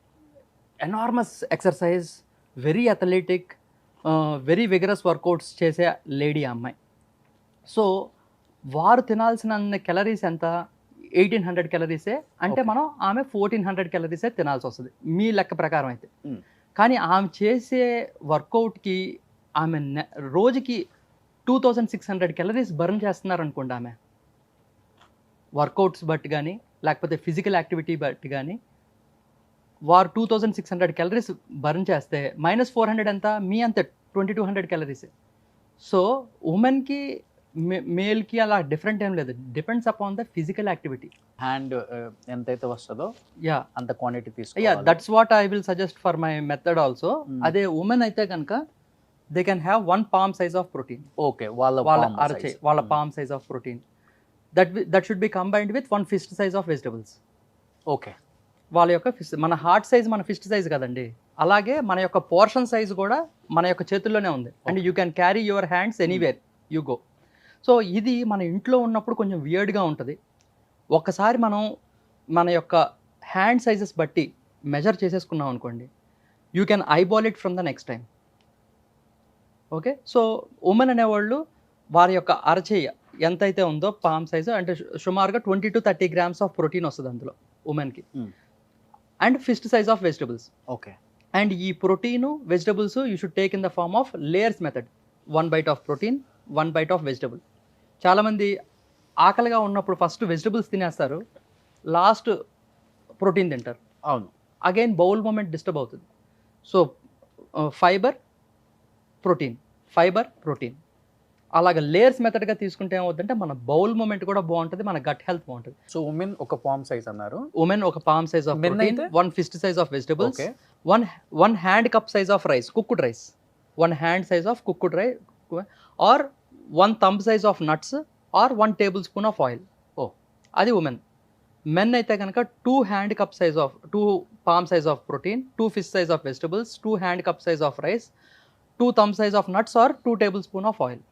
enormous exercise, very athletic, very vigorous workouts చేసే లేడీ అమ్మాయి. సో వారు తినాల్సిన క్యాలరీస్ ఎంత? 1800 క్యాలరీసే. అంటే Okay. మనం ఆమె 1400 క్యాలరీసే తినాల్సి వస్తుంది మీ లెక్క ప్రకారం అయితే. Hmm. కానీ ఆమె చేసే వర్కౌట్కి ఆమె రోజుకి 2600 క్యాలరీస్ బర్న్ చేస్తున్నారు అనుకోండి. ఆమె వర్కౌట్స్ బట్టి కానీ లేకపోతే ఫిజికల్ యాక్టివిటీ బట్టి కానీ వారు 2600 క్యాలరీస్ బర్న్ చేస్తే -400 ఎంత? మీ అంతే 2200 క్యాలరీసే. సో ఉమెన్కి మేల్కి అలా డిఫరెంట్ ఏం లేదు, depends upon the physical activity. Hand ఎంతైతే వస్తుందో యా అంత క్వాంటిటీ యా తీసుకోవాలి. That's what I will suggest for my method also. Hmm. అదే ఉమెన్ అయితే కనుక they can have 1 palm size of protein, okay. వాళ్ళ వాళ్ళ palm అరచే size. వాళ్ళ Hmm. Palm size of protein. That should be combined with 1 fist size of vegetables. Okay. వాళ్ళ యొక్క మన హార్ట్ సైజ్ మన ఫిస్ట్ సైజ్ కదండి, అలాగే మన యొక్క పోర్షన్ సైజ్ కూడా మన యొక్క చేతుల్లోనే ఉంది. And you can carry your hands anywhere you go. So ఇది మన ఇంట్లో ఉన్నప్పుడు కొంచెం వియర్డ్గా ఉంటుంది. ఒక్కసారి మనం మన యొక్క హ్యాండ్ సైజెస్ బట్టి మెజర్ చేసేసుకున్నాం అనుకోండి, you can eyeball it from the next time. Okay. So women అనేవాళ్ళు వారి యొక్క అరచేయ ఎంతైతే ఉందో పామ్ సైజు, అంటే సుమారుగా 20 to 30 grams ఆఫ్ ప్రోటీన్ వస్తుంది అందులో ఉమెన్కి. Hmm. And fist size of vegetables. Okay. And ఈ protein vegetables you should take in the form of layers method. 1 bite of protein, 1 bite of vegetable. చాలామంది ఆకలిగా ఉన్నప్పుడు ఫస్ట్ వెజిటబుల్స్ తినేస్తారు, లాస్ట్ ప్రోటీన్ తింటారు. అవును. అగైన్ బౌల్ మూమెంట్ డిస్టర్బ్ అవుతుంది. So fibre protein, fibre protein, అలాగ లేయర్స్ మెథడ్గా తీసుకుంటే ఏమవుతుందంటే మన బౌల్ మూమెంట్ కూడా బాగుంటుంది, మన గట్ హెల్త్ బాగుంటుంది. సో ఉమెన్ ఒక పామ్ సైజ్ అన్నారు, ఉమెన్ ఒక palm size of Men protein, అయితే? 1 fist size of vegetables, okay. one hand cup size of rice, cooked rice, 1 hand size of cooked rice, or 1 thumb size of nuts, or 1 tablespoon of oil. Oh. అది ఉమెన్. మెన్ అయితే కనుక 2 hand cup size of 2 palm size of protein, 2 fist size of vegetables, 2 hand cup size of rice, 2 thumb size of nuts, or 2 tablespoon of oil.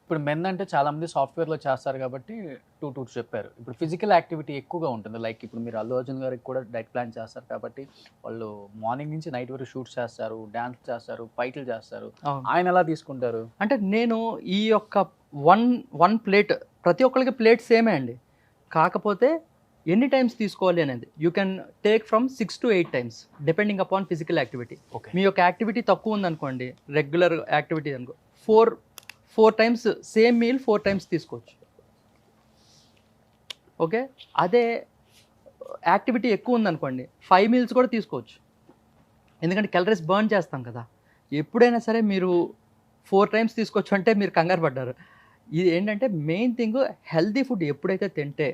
ఇప్పుడు మెన్ అంటే చాలా మంది సాఫ్ట్వేర్లో చేస్తారు కాబట్టి 2 చెప్పారు. ఇప్పుడు ఫిజికల్ యాక్టివిటీ ఎక్కువగా ఉంటుంది, లైక్ ఇప్పుడు మీరు అల్లు అర్జున్ గారికి కూడా డైట్ ప్లాన్ చేస్తారు కాబట్టి వాళ్ళు మార్నింగ్ నుంచి నైట్ వరకు షూట్స్ చేస్తారు, డ్యాన్స్ చేస్తారు, ఫైట్లు చేస్తారు. ఆయన ఎలా తీసుకుంటారు? అంటే నేను ఈ యొక్క వన్ ప్లేట్, ప్రతి ఒక్కరికి ప్లేట్ సేమే అండి, కాకపోతే ఎన్ని టైమ్స్ తీసుకోవాలి అనేది you can take from 6 to 8 times depending upon physical activity. Okay. మీ యొక్క యాక్టివిటీ తక్కువ ఉందనుకోండి, రెగ్యులర్ యాక్టివిటీ అనుకో, 4 times సేమ్ మీల్ 4 times తీసుకోవచ్చు. ఓకే. అదే యాక్టివిటీ ఎక్కువ ఉందనుకోండి 5 meals కూడా తీసుకోవచ్చు, ఎందుకంటే క్యాలరీస్ బర్న్ చేస్తాం కదా. ఎప్పుడైనా సరే మీరు 4 times తీసుకోవచ్చు అంటే మీరు కంగారు పడ్డారు. ఇది ఏంటంటే మెయిన్ థింగ్, హెల్దీ ఫుడ్ ఎప్పుడైతే తింటే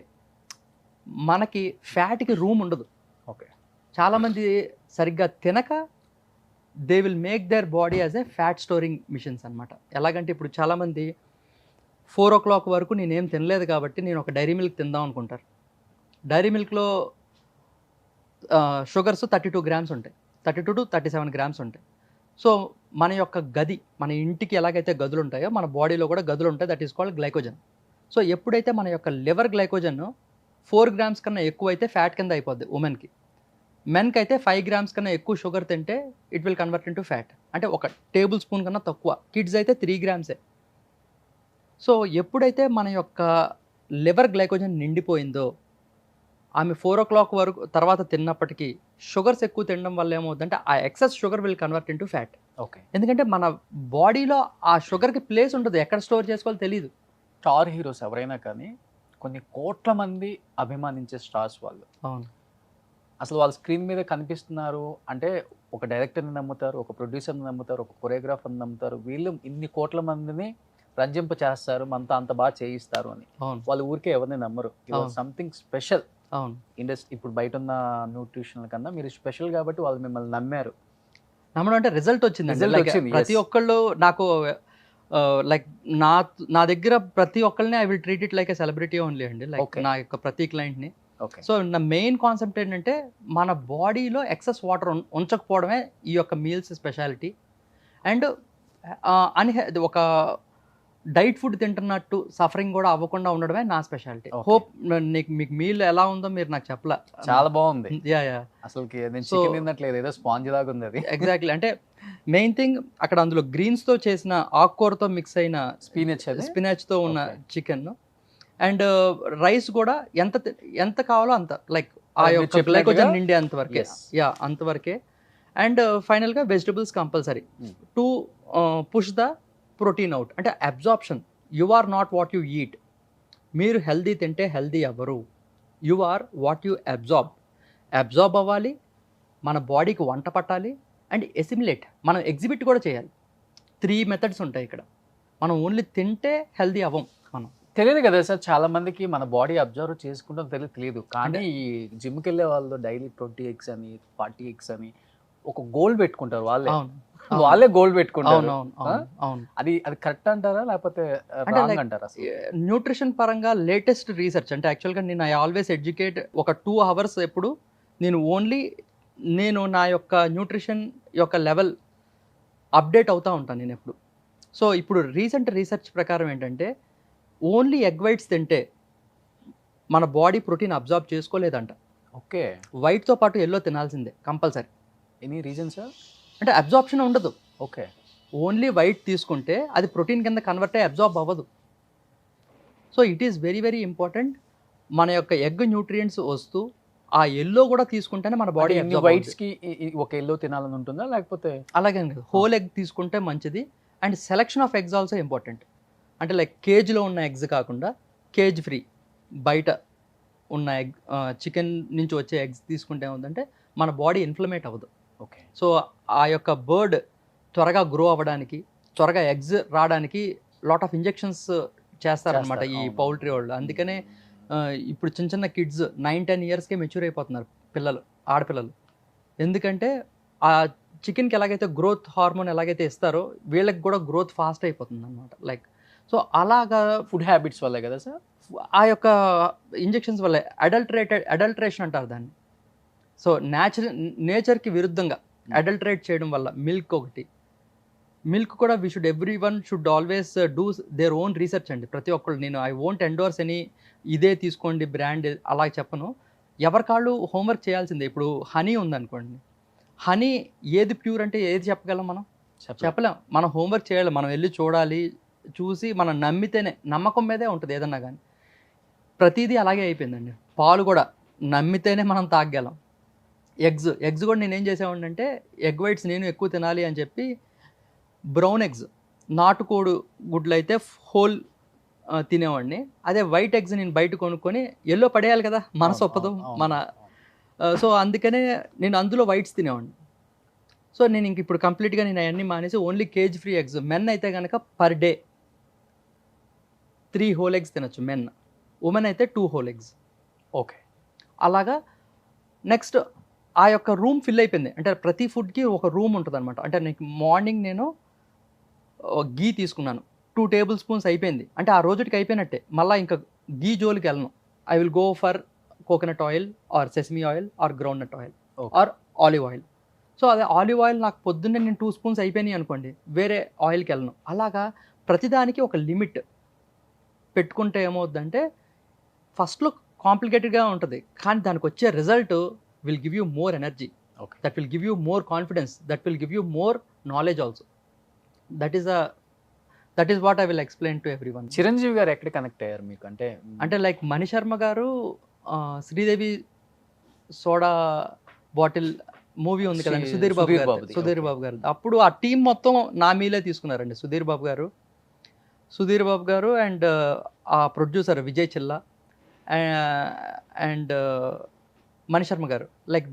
మనకి ఫ్యాట్కి రూమ్ ఉండదు. ఓకే. చాలామంది సరిగ్గా తినక they will make their body as a fat storing machines అనమాట. ఎలాగంటే ఇప్పుడు చాలామంది 4 o'clock వరకు నేనేం తినలేదు కాబట్టి నేను ఒక డైరీ మిల్క్ తిందాం అనుకుంటారు. డైరీ మిల్క్లో షుగర్స్ 32 grams ఉంటాయి, 32 to 37 grams ఉంటాయి. సో మన యొక్క గది, మన ఇంటికి ఎలాగైతే గదులు ఉంటాయో మన బాడీలో కూడా గదులు ఉంటాయి, that is called glycogen. So ఎప్పుడైతే మన యొక్క లివర్ గ్లైకోజన్ 4 grams కన్నా ఎక్కువ అయితే ఫ్యాట్ కింద అయిపోద్ది ఉమెన్కి. మెన్కి అయితే 5 grams కన్నా ఎక్కువ షుగర్ తింటే it will convert into fat, అంటే 1 tablespoon కన్నా తక్కువ. కిడ్స్ అయితే 3 grams. సో ఎప్పుడైతే మన యొక్క లివర్ గ్లైకోజన్ నిండిపోయిందో ఆమె 4 o'clock వరకు తర్వాత తిన్నప్పటికీ షుగర్స్ ఎక్కువ తినడం వల్ల ఏమవుతుందంటే ఆ excess sugar will convert into fat. Okay. ఎందుకంటే మన బాడీలో ఆ షుగర్కి ప్లేస్ ఉంటుంది, ఎక్కడ స్టోర్ చేసుకోవాలో తెలియదు. స్టార్ హీరోస్ ఎవరైనా కానీ కొన్ని కోట్ల మంది అభిమానించే స్టార్స్ వాళ్ళు. అవును. అసలు వాళ్ళు స్క్రీన్ మీద కనిపిస్తున్నారు అంటే ఒక డైరెక్టర్ని నమ్ముతారు, ఒక ప్రొడ్యూసర్ని నమ్ముతారు, ఒక కొరియోగ్రాఫర్ని నమ్ముతారు. వీళ్ళు ఇన్ని కోట్ల మందిని రంజింప చేస్తారు, మనతో అంత బాగా చేయిస్తారు అని. అవును. వాళ్ళు ఊరికే ఎవరిని నమ్మరు. Something special. అవును. ఇండస్ట్రీ ఇప్పుడు బయట ఉన్న న్యూట్రిషనల్ కన్నా మీరు స్పెషల్ కాబట్టి వాళ్ళు మిమ్మల్ని నమ్మారు. నమ్మడం అంటే రిజల్ట్ వచ్చింది. Result వచ్చింది, ప్రతి yes. ఒక్కళ్ళు నాకు లైక్ నా నా దగ్గర ప్రతి ఒక్కరిని I will treat it like a celebrity only అండి, లైక్ Okay. నా యొక్క ప్రతి క్లయింట్ని. ఓకే. సో నా మెయిన్ కాన్సెప్ట్ ఏంటంటే మన బాడీలో ఎక్సెస్ వాటర్ ఉంచకపోవడమే ఈ యొక్క మీల్స్ స్పెషాలిటీ. అండ్ ఒక డైట్ ఫుడ్ తింటున్నట్టు సఫరింగ్ కూడా అవ్వకుండా ఉండడమే నా స్పెషాలిటీ. Okay. హోప్ మీకు మీల్ ఎలా ఉందో మీరు నాకు చెప్పలా. చాలా బాగుంది. యా యా అసలు నేను So- చికెన్ తిన్నట్లేదు, ఏదో స్పాంజ్ లాగా ఉంది అది. ఎగ్జాక్ట్లీ. అంటే మెయిన్ థింగ్ అక్కడ అందులో గ్రీన్స్తో చేసిన ఆకుకూరతో మిక్స్ అయిన స్పీనచ్ అది. స్పినాచ్తో ఉన్న Okay. చికెన్ అండ్ రైస్ కూడా ఎంత కావాలో అంత, లైక్ ఆ అది యొక్క చెప్పినట్టుగా- గ్లైకోజన్ నిండే అంతవరకే. Yes. యా అంతవరకే. అండ్ ఫైనల్గా vegetables compulsory Hmm. To push the protein out. అంటే absorption, you are not what you eat. మీరు హెల్దీ తింటే హెల్దీ అవ్వరు, you are what you absorb అవ్వాలి, మన బాడీకి వంట పట్టాలి అండ్ ఎసిమిలేట్, మనం ఎగ్జిబిట్ కూడా చేయాలి. 3 మెథడ్స్ ఉంటాయి ఇక్కడ. మనం ఓన్లీ తింటే హెల్దీ అవ్వం మనం. తెలియదు కదా సార్, చాలా మందికి మన బాడీ అబ్జర్వ్ చేసుకుంటాం తెలియదు. కానీ ఈ జిమ్కి వెళ్ళే వాళ్ళు డైలీ 20 ఎగ్స్ అని 40 ఎగ్స్ అని ఒక గోల్ పెట్టుకుంటారు వాళ్ళే. అవును వాళ్ళే గోల్ పెట్టుకుంటారు. అవును అవును అవును. అది కరెక్ట్ అంటారా లేకపోతే అంటే రాంగ్ like- అంటారా అసలు? న్యూట్రిషన్ పరంగా లేటెస్ట్ రీసెర్చ్ అంటే యాక్చువల్గా నేను ఐ ఆల్వేస్ ఎడ్యుకేట్ ఒక 2 hours ఎప్పుడు నేను నా యొక్క న్యూట్రిషన్ యొక్క లెవెల్ అప్డేట్ అవుతూ ఉంటాను నేను ఎప్పుడు. సో ఇప్పుడు రీసెంట్ రీసెర్చ్ ప్రకారం ఏంటంటే ఓన్లీ ఎగ్ వైట్స్ తింటే మన బాడీ ప్రోటీన్ అబ్జార్బ్ చేసుకోలేదంట. ఓకే. వైట్తో పాటు ఎల్లో తినాల్సిందే కంపల్సరీ. Any reason sir? అంటే అబ్జార్ప్షన్ ఉండదు. ఓకే. ఓన్లీ వైట్ తీసుకుంటే అది ప్రోటీన్ కింద కన్వర్ట్ అయ్యి అబ్జార్బ్ అవ్వదు. So it is very very important. మన యొక్క ఎగ్ న్యూట్రియంట్స్ వస్తూ ఆ ఎల్లో కూడా తీసుకుంటేనే మన బాడీ వైట్స్ కి ఒక ఎల్లో తినాలని ఉంటుందా లేకపోతే? అలాగే హోల్ ఎగ్ తీసుకుంటే మంచిది. And selection of eggs also important. అంటే లైక్ కేజ్లో ఉన్న ఎగ్స్ కాకుండా కేజ్ ఫ్రీ బయట ఉన్న ఎగ్, చికెన్ నుంచి వచ్చే ఎగ్స్ తీసుకుంటే ఏముందంటే మన బాడీ ఇన్ఫ్లమేట్ అవ్వదు. ఓకే. సో ఆ యొక్క బర్డ్ త్వరగా గ్రో అవ్వడానికి, త్వరగా ఎగ్స్ రావడానికి లాట్ ఆఫ్ ఇంజెక్షన్స్ చేస్తారనమాట ఈ అవును. పౌల్ట్రీ వాళ్ళు. అందుకనే ఇప్పుడు చిన్న చిన్న కిడ్స్ 9-10 ఇయర్స్కే మెచ్యూర్ అయిపోతున్నారు పిల్లలు, ఆడపిల్లలు. ఎందుకంటే ఆ చికెన్కి ఎలాగైతే గ్రోత్ హార్మోన్ ఎలాగైతే ఇస్తారో వీళ్ళకి కూడా గ్రోత్ ఫాస్ట్ అయిపోతుంది అనమాట. లైక్ సో అలాగా ఫుడ్ హ్యాబిట్స్ వల్లే కదా సార్? ఆ యొక్క ఇంజెక్షన్స్ వల్ల అడల్ట్రేషన్ అంటారు దాన్ని. సో నేచర్కి విరుద్ధంగా అడల్ట్రేట్ చేయడం వల్ల మిల్క్ కూడా every one should always do their own research అండి. ప్రతి ఒక్కళ్ళు, నేను ఐ వోంట్ ఎండోర్స్ ఎనీ ఇదే తీసుకోండి బ్రాండ్ అలా చెప్పను. ఎవరికాళ్ళు హోంవర్క్ చేయాల్సిందే. ఇప్పుడు హనీ ఉందనుకోండి, హనీ ఏది ప్యూర్ అంటే ఏది చెప్పగలం మనం? చెప్పలేం. మనం హోంవర్క్ చేయాలి, మనం వెళ్ళి చూడాలి, చూసి మనం నమ్మితేనే, నమ్మకం మీదే ఉంటుంది ఏదన్నా కానీ. ప్రతిదీ అలాగే అయిపోయిందండి. పాలు కూడా నమ్మితేనే మనం తాగగలం. ఎగ్స్ కూడా నేనేం చేసేవాడిని అంటే ఎగ్ వైట్స్ నేను ఎక్కువ తినాలి అని చెప్పి బ్రౌన్ ఎగ్స్, నాటుకోడు గుడ్లు అయితే హోల్ తినేవాడిని. అదే వైట్ ఎగ్స్ నేను బయట కొనుక్కొని ఎల్లో పడేయాలి కదా, మనసు ఒప్పదు మన. సో అందుకనే నేను అందులో వైట్స్ తినేవాడిని. సో నేను ఇంక ఇప్పుడు కంప్లీట్గా నేను అవన్నీ మానేసి only cage free eggs. Men అయితే కనుక పర్ డే 3 whole eggs తినచ్చు మెన్. ఉమెన్ అయితే 2 whole eggs. ఓకే. అలాగా నెక్స్ట్ ఆ యొక్క రూమ్ ఫిల్ అయిపోయింది. అంటే ప్రతి ఫుడ్కి ఒక రూమ్ ఉంటుంది అనమాట. అంటే నీకు మార్నింగ్ నేను గీ తీసుకున్నాను, 2 tablespoons అయిపోయింది అంటే ఆ రోజుకి అయిపోయినట్టే. మళ్ళీ ఇంకా గీ జోలికి వెళ్ళను. I will go for coconut oil are sesame oil are groundnut oil are olive oil. So అదే ఆలివ్ ఆయిల్ నాకు పొద్దున్నే నేను 2 spoons అయిపోయినాయి అనుకోండి, వేరే ఆయిల్కి వెళ్ళను. అలాగా ప్రతిదానికి ఒక లిమిట్ పెట్టుకుంటే ఏమవుద్దంటే ఫస్ట్లో కాంప్లికేటెడ్గా ఉంటుంది, కానీ దానికి వచ్చే result will give you more energy, okay. That will give you more confidence, that will give you more knowledge also. That is what I will explain to every one. Chiranjeevi గారు ఎక్కడ కనెక్ట్ అయ్యారు మీకు? అంటే లైక్ మణిశర్మ గారు శ్రీదేవి సోడా బాటిల్ మూవీ ఉంది కదండి, సుధీర్ బాబు గారు. అప్పుడు ఆ టీం మొత్తం నా మీలే తీసుకున్నారండి. సుధీర్ బాబు గారు అండ్ ఆ ప్రొడ్యూసర్ విజయ్ చిల్లా అండ్ మణిశర్మ గారు, లైక్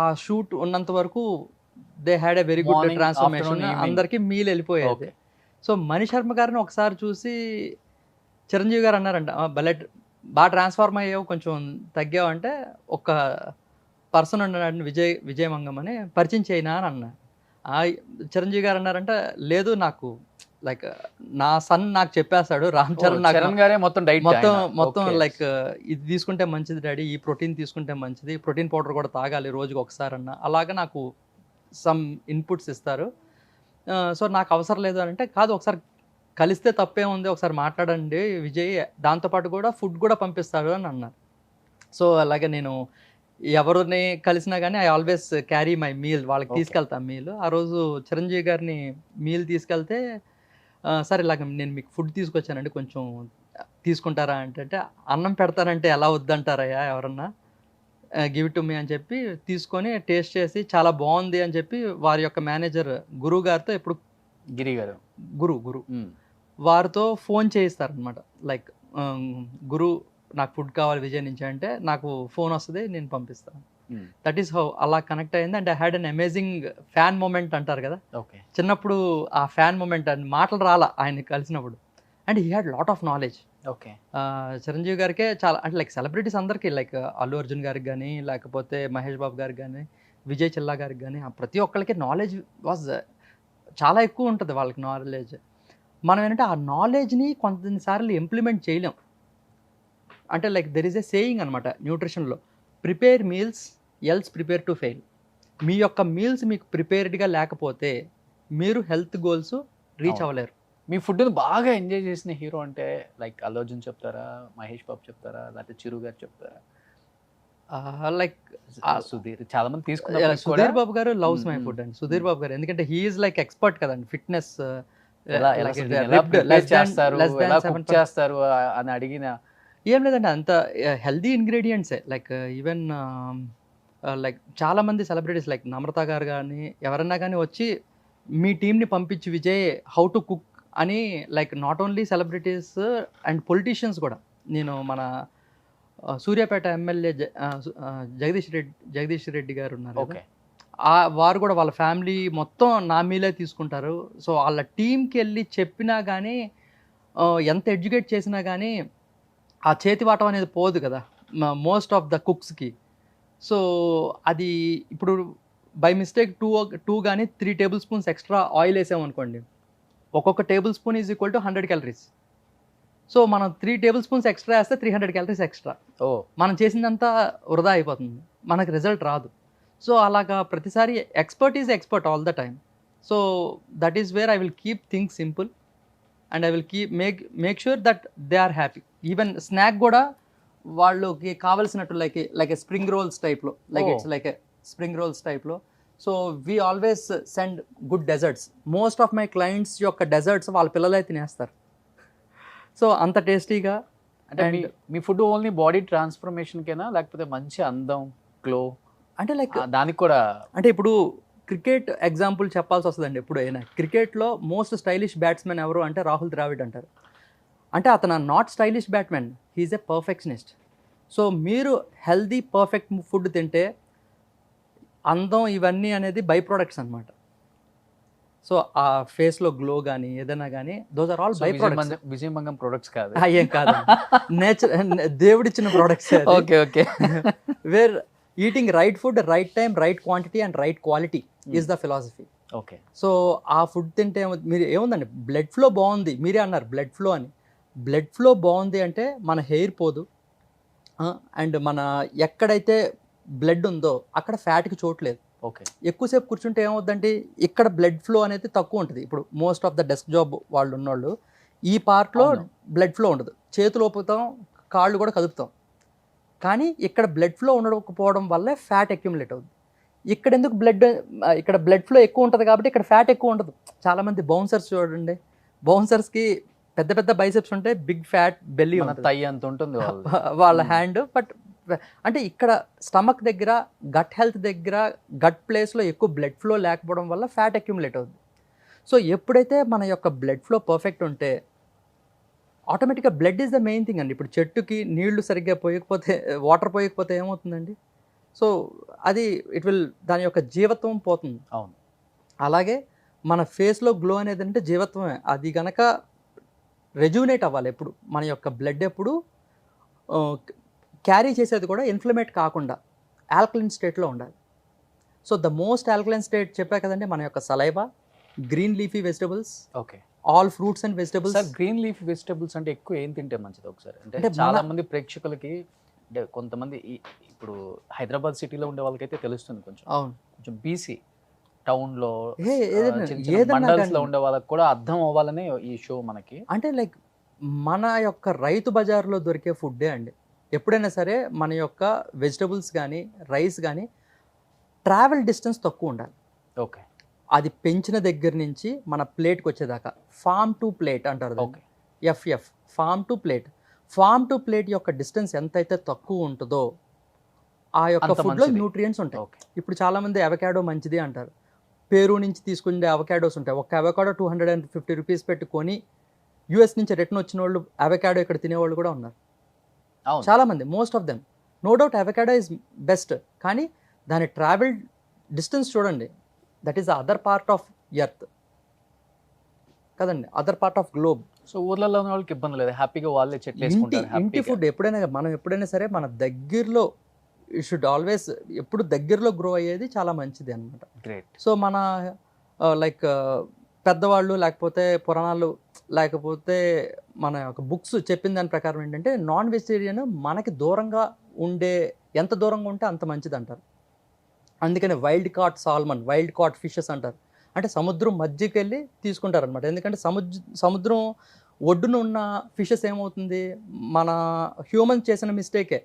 ఆ షూట్ ఉన్నంత వరకు they had a very good Morning, transformation. afternoon, evening. అందరికీ మీల్ వెళ్ళిపోయేది. సో మణిశర్మ గారిని ఒకసారి చూసి చిరంజీవి గారు అన్నారంట, బాగా ట్రాన్స్ఫార్మ్ అయ్యావు, కొంచెం తగ్గావు అంటే ఒక పర్సన్ ఉన్నాడు విజయమంగం అని, పరిచయం చేయనా అని అన్నా. చిరంజీవి గారు అన్నారంట, లేదు నాకు లైక్ నా సన్ నాకు చెప్పేస్తాడు, రామ్ చరణ్ నాకు చరణ్ గారే మొత్తం డైట్ మొత్తం లైక్ ఇది తీసుకుంటే మంచిది డాడీ, ఈ ప్రోటీన్ తీసుకుంటే మంచిది, ప్రోటీన్ పౌడర్ కూడా తాగాలి రోజుకి ఒకసారి అన్న, అలాగా నాకు సమ్ ఇన్పుట్స్ ఇస్తారు. సో నాకు అవసరం లేదు అని అంటే, కాదు ఒకసారి కలిస్తే తప్పే ఉంది, ఒకసారి మాట్లాడండి విజయ్, దాంతోపాటు కూడా ఫుడ్ కూడా పంపిస్తాడు అని అన్నారు. సో అలాగే నేను ఎవరిని కలిసినా కానీ I always carry my meal, వాళ్ళకి తీసుకెళ్తాను మీల్. ఆ రోజు చిరంజీవి గారిని మీల్ తీసుకెళ్తే సరే ఇలాగ నేను మీకు ఫుడ్ తీసుకొచ్చానండి కొంచెం తీసుకుంటారా అంటే, అన్నం పెడతానంటే ఎలా వద్దంటారయ్యా ఎవరన్నా, గివ్ ఇట్ టు మీ అని చెప్పి తీసుకొని టేస్ట్ చేసి చాలా బాగుంది అని చెప్పి వారి యొక్క మేనేజర్ గురువు గారితో ఎప్పుడు గిరి గారు గురు వారితో ఫోన్ చేయిస్తారనమాట. లైక్ గురు నాకు ఫుడ్ కావాలి విజయ్ నుంచి అంటే నాకు ఫోన్ వస్తుంది, నేను పంపిస్తాను. దట్ ఈస్ హౌ అలా కనెక్ట్ అయింది. And I had an amazing fan moment అంటారు కదా, చిన్నప్పుడు ఆ ఫ్యాన్ మూమెంట్ అని మాటలు రాలా ఆయన కలిసినప్పుడు. And he had lot of knowledge. Chiranjeevi గారికే చాలా అంటే లైక్ సెలబ్రిటీస్ అందరికీ, లైక్ అల్లు అర్జున్ గారికి కానీ, లేకపోతే మహేష్ బాబు గారికి కానీ, విజయ్ చిల్లా గారికి కానీ, ప్రతి ఒక్కరికి నాలెడ్జ్ వాజ్ చాలా ఎక్కువ ఉంటుంది వాళ్ళకి నాలెడ్జ్. మనం ఏంటంటే ఆ నాలెడ్జ్ని కొన్నిసార్లు ఇంప్లిమెంట్ చేయలేం. అంటే like there is a saying అనమాట న్యూట్రిషన్లో, prepare meals else prepare to fail. మీ యొక్క మీల్స్ మీకు ప్రిపేర్డ్గా లేకపోతే మీరు హెల్త్ గోల్స్ రీచ్ అవ్వలేరు. మీ ఫుడ్ని బాగా ఎంజాయ్ చేసిన హీరో అంటే లైక్ అల్లు అర్జున్ చెప్తారా, మహేష్ బాబు చెప్తారా, లేకపోతే చిరు గారు చెప్తారా? లైక్ సుధీర్, చాలా మంది తీసుకున్నారు. సుధీర్ బాబు గారు లవ్స్ మై ఫుడ్ అండి. సుధీర్ బాబు గారు ఎందుకంటే హీఈస్ లైక్ ఎక్స్పర్ట్ కదండి, ఫిట్నెస్ చేస్తారు అని అడిగిన ఏం లేదండి, అంత హెల్దీ ఇంగ్రీడియంట్సే. లైక్ ఈవెన్ లైక్ చాలామంది సెలబ్రిటీస్ లైక్ నమ్రత గారు కానీ ఎవరన్నా కానీ వచ్చి మీ టీంని పంపించి విజయ్ హౌ టు కుక్ అని, like not only celebrities and politicians కూడా. నేను మన సూర్యాపేట ఎమ్మెల్యే జగదీష్ రెడ్డి గారు ఉన్నారు, వారు కూడా వాళ్ళ ఫ్యామిలీ మొత్తం నా మీలే తీసుకుంటారు. సో వాళ్ళ టీంకి వెళ్ళి చెప్పినా కానీ, ఎంత ఎడ్యుకేట్ చేసినా కానీ ఆ చేతి వాటం అనేది పోదు కదా మోస్ట్ ఆఫ్ ద కుక్స్కి. సో అది ఇప్పుడు బై మిస్టేక్ 2 కానీ 3 టేబుల్ స్పూన్స్ ఎక్స్ట్రా ఆయిల్ వేసామనుకోండి, ఒక్కొక్క table spoon is equal to 100 calories. So మనం 3 టేబుల్ స్పూన్స్ ఎక్స్ట్రా వేస్తే 300 క్యాలరీస్ ఎక్స్ట్రా. మనం చేసిందంతా వృధా అయిపోతుంది, మనకు రిజల్ట్ రాదు. సో అలాగా ప్రతిసారి expert is expert all the time. So that is where I will keep things simple and I will make sure that they are happy. Even snack కూడా వాళ్ళకి కావాల్సినట్టు లైక్ స్ప్రింగ్ రోల్స్ టైప్లో, like it's like spring rolls టైప్లో. So we always send good desserts. Most of my clients యొక్క డెజర్ట్స్ వాళ్ళ పిల్లలే తినేస్తారు. సో అంత టేస్టీగా. అంటే మీ ఫుడ్ ఓన్లీ బాడీ ట్రాన్స్ఫర్మేషన్కేనా, లేకపోతే మంచి అందం గ్లో అంటే లైక్ దానికి కూడా? అంటే ఇప్పుడు క్రికెట్ ఎగ్జాంపుల్ చెప్పాల్సి వస్తుందండి ఎప్పుడైనా. క్రికెట్లో మోస్ట్ స్టైలిష్ బ్యాట్స్మెన్ ఎవరు అంటే రాహుల్ ద్రావిడ్ అంటారు. అంటే అతను not stylish batsman, he's a perfectionist. So మీరు హెల్దీ పర్ఫెక్ట్ ఫుడ్ తింటే అందం ఇవన్నీ అనేది బై ప్రొడక్ట్స్ అనమాట. సో ఆ ఫేస్లో గ్లో కానీ ఏదైనా కానీ those are all by products. Vijayamangam products కాదు, ఏం కాదు, నేచర్ దేవుడిచ్చిన products. Okay where eating right food, right time, right quantity and right quality is the philosophy. Okay. So ఆ ఫుడ్ తింటే మీరు ఏముందండి, బ్లడ్ ఫ్లో బాగుంది, మీరే అన్నారు బ్లడ్ ఫ్లో అని. బ్లడ్ ఫ్లో బాగుంది అంటే మన హెయిర్ పోదు, అండ్ మన ఎక్కడైతే బ్లడ్ ఉందో అక్కడ ఫ్యాట్కి చోట్లేదు. ఓకే. ఎక్కువసేపు కూర్చుంటే ఏమవుద్దంటే ఇక్కడ బ్లడ్ ఫ్లో అనేది తక్కువ ఉంటుంది. ఇప్పుడు most of the desk job వాళ్ళు ఉన్నోళ్ళు ఈ పార్ట్లో బ్లడ్ ఫ్లో ఉండదు, చేతులు ఊపుతాం, కాళ్ళు కూడా కదుపుతాం, కానీ ఇక్కడ బ్లడ్ ఫ్లో ఉండకపోవడం వల్ల ఫ్యాట్ అక్యుములేట్ అవుతుంది. ఇక్కడ బ్లడ్ ఫ్లో ఎక్కువ ఉంటుంది కాబట్టి ఇక్కడ ఫ్యాట్ ఎక్కువ ఉండదు. చాలామంది బౌన్సర్స్ చూడండి, బౌన్సర్స్కి పెద్ద పెద్ద బైసెప్స్ ఉంటాయి, బిగ్ ఫ్యాట్ బెల్లీ ఉంటుంది వాళ్ళ హ్యాండ్. బట్ అంటే ఇక్కడ స్టమక్ దగ్గర, గట్ హెల్త్ దగ్గర, గట్ ప్లేస్లో ఎక్కువ బ్లడ్ ఫ్లో లేకపోవడం వల్ల ఫ్యాట్ అక్యుములేట్ అవుతుంది. సో ఎప్పుడైతే మన యొక్క బ్లడ్ ఫ్లో పర్ఫెక్ట్ ఉంటే ఆటోమేటిక్గా blood is the main thing అండి. ఇప్పుడు చెట్టుకి నీళ్లు సరిగ్గా పోయకపోతే, వాటర్ పోయకపోతే ఏమవుతుందండి? సో అది దాని యొక్క జీవత్వం పోతుంది. అవును. అలాగే మన ఫేస్లో గ్లో అనేది అంటే జీవత్వమే. అది కనుక రెజ్యూనేట్ అవ్వాలి. ఎప్పుడు మన యొక్క బ్లడ్ ఎప్పుడు క్యారీ చేసేది కూడా ఇన్ఫ్లమేట్ కాకుండా ఆల్కలైన్ స్టేట్లో ఉండాలి. So the most alkaline state చెప్పా కదండి, మన యొక్క saliva, green leafy vegetables, okay, all fruits and vegetables. Sir green leaf vegetables అంటే ఎక్కువ ఏం తింటే మంచిది ఒకసారి? అంటే అంటే చాలా మంది ప్రేక్షకులకి, అంటే కొంతమంది ఇప్పుడు హైదరాబాద్ సిటీలో ఉండే వాళ్ళకైతే తెలుస్తుంది కొంచెం, అవును, కొంచెం బీసీ టౌన్లో ఏదన్నా మండల్స్లో కానీ. ఉండే వాళ్ళకి కూడా అర్థం అవ్వాలనే ఈ షో మనకి. అంటే లైక్ మన యొక్క రైతు బజార్లో దొరికే ఫుడ్డే అండి. ఎప్పుడైనా సరే మన యొక్క వెజిటబుల్స్ కానీ రైస్ కానీ ట్రావెల్ డిస్టెన్స్ తక్కువ ఉండాలి. ఓకే, అది పెంచిన దగ్గర నుంచి మన ప్లేట్కి వచ్చేదాకా ఫార్మ్ టు ప్లేట్ అంటారు. Okay, FF, farm to plate. Farm to plate యొక్క డిస్టెన్స్ ఎంతైతే తక్కువ ఉంటుందో ఆ యొక్క అంత ఫుడ్లో మంచిది. న్యూట్రియంట్స్ ఉంటాయి. ఓకే, ఇప్పుడు చాలామంది అవకాడో మంచిది అంటారు. పేరు నుంచి తీసుకునే అవకాడోస్ ఉంటాయి. ఒక అవకాడో 250 రూపీస్ పెట్టుకొని యూఎస్ నుంచి రిటర్న్ వచ్చిన వాళ్ళు అవకాడో ఇక్కడ తినేవాళ్ళు కూడా ఉన్నారు అవును. చాలామంది. Most of them. No doubt avocado is best, కానీ దాని ట్రావెల్ డిస్టెన్స్ చూడండి. That is the other part of earth కదండి, other part of globe. So ఊర్లలో ఉన్న వాళ్ళకి ఇబ్బంది లేదు, హ్యాపీగా వాళ్ళే చెట్లు ఇంటి వేసుకుంటారు ఇంటి హ్యాపీగా. ఫుడ్ ఎప్పుడైనా సరే మన దగ్గరలో షుడ్ ఆల్వేస్, ఎప్పుడు దగ్గరలో గ్రో అయ్యేది చాలా మంచిది అనమాట. గ్రేట్. సో మన లైక్ పెద్దవాళ్ళు లేకపోతే పురాణాలు లేకపోతే మన యొక్క బుక్స్ చెప్పిన దాని ప్రకారం ఏంటంటే నాన్ వెజిటేరియన్ మనకి దూరంగా ఉండే, ఎంత దూరంగా ఉంటే అంత మంచిది అంటారు. అందుకని wild caught salmon, wild caught fishes అంటారు. అంటే సముద్రం మధ్యకి వెళ్ళి తీసుకుంటారు అనమాట. ఎందుకంటే సముద్రం ఒడ్డున ఉన్న ఫిషెస్ ఏమవుతుంది, మన హ్యూమన్ చేసిన మిస్టేకే.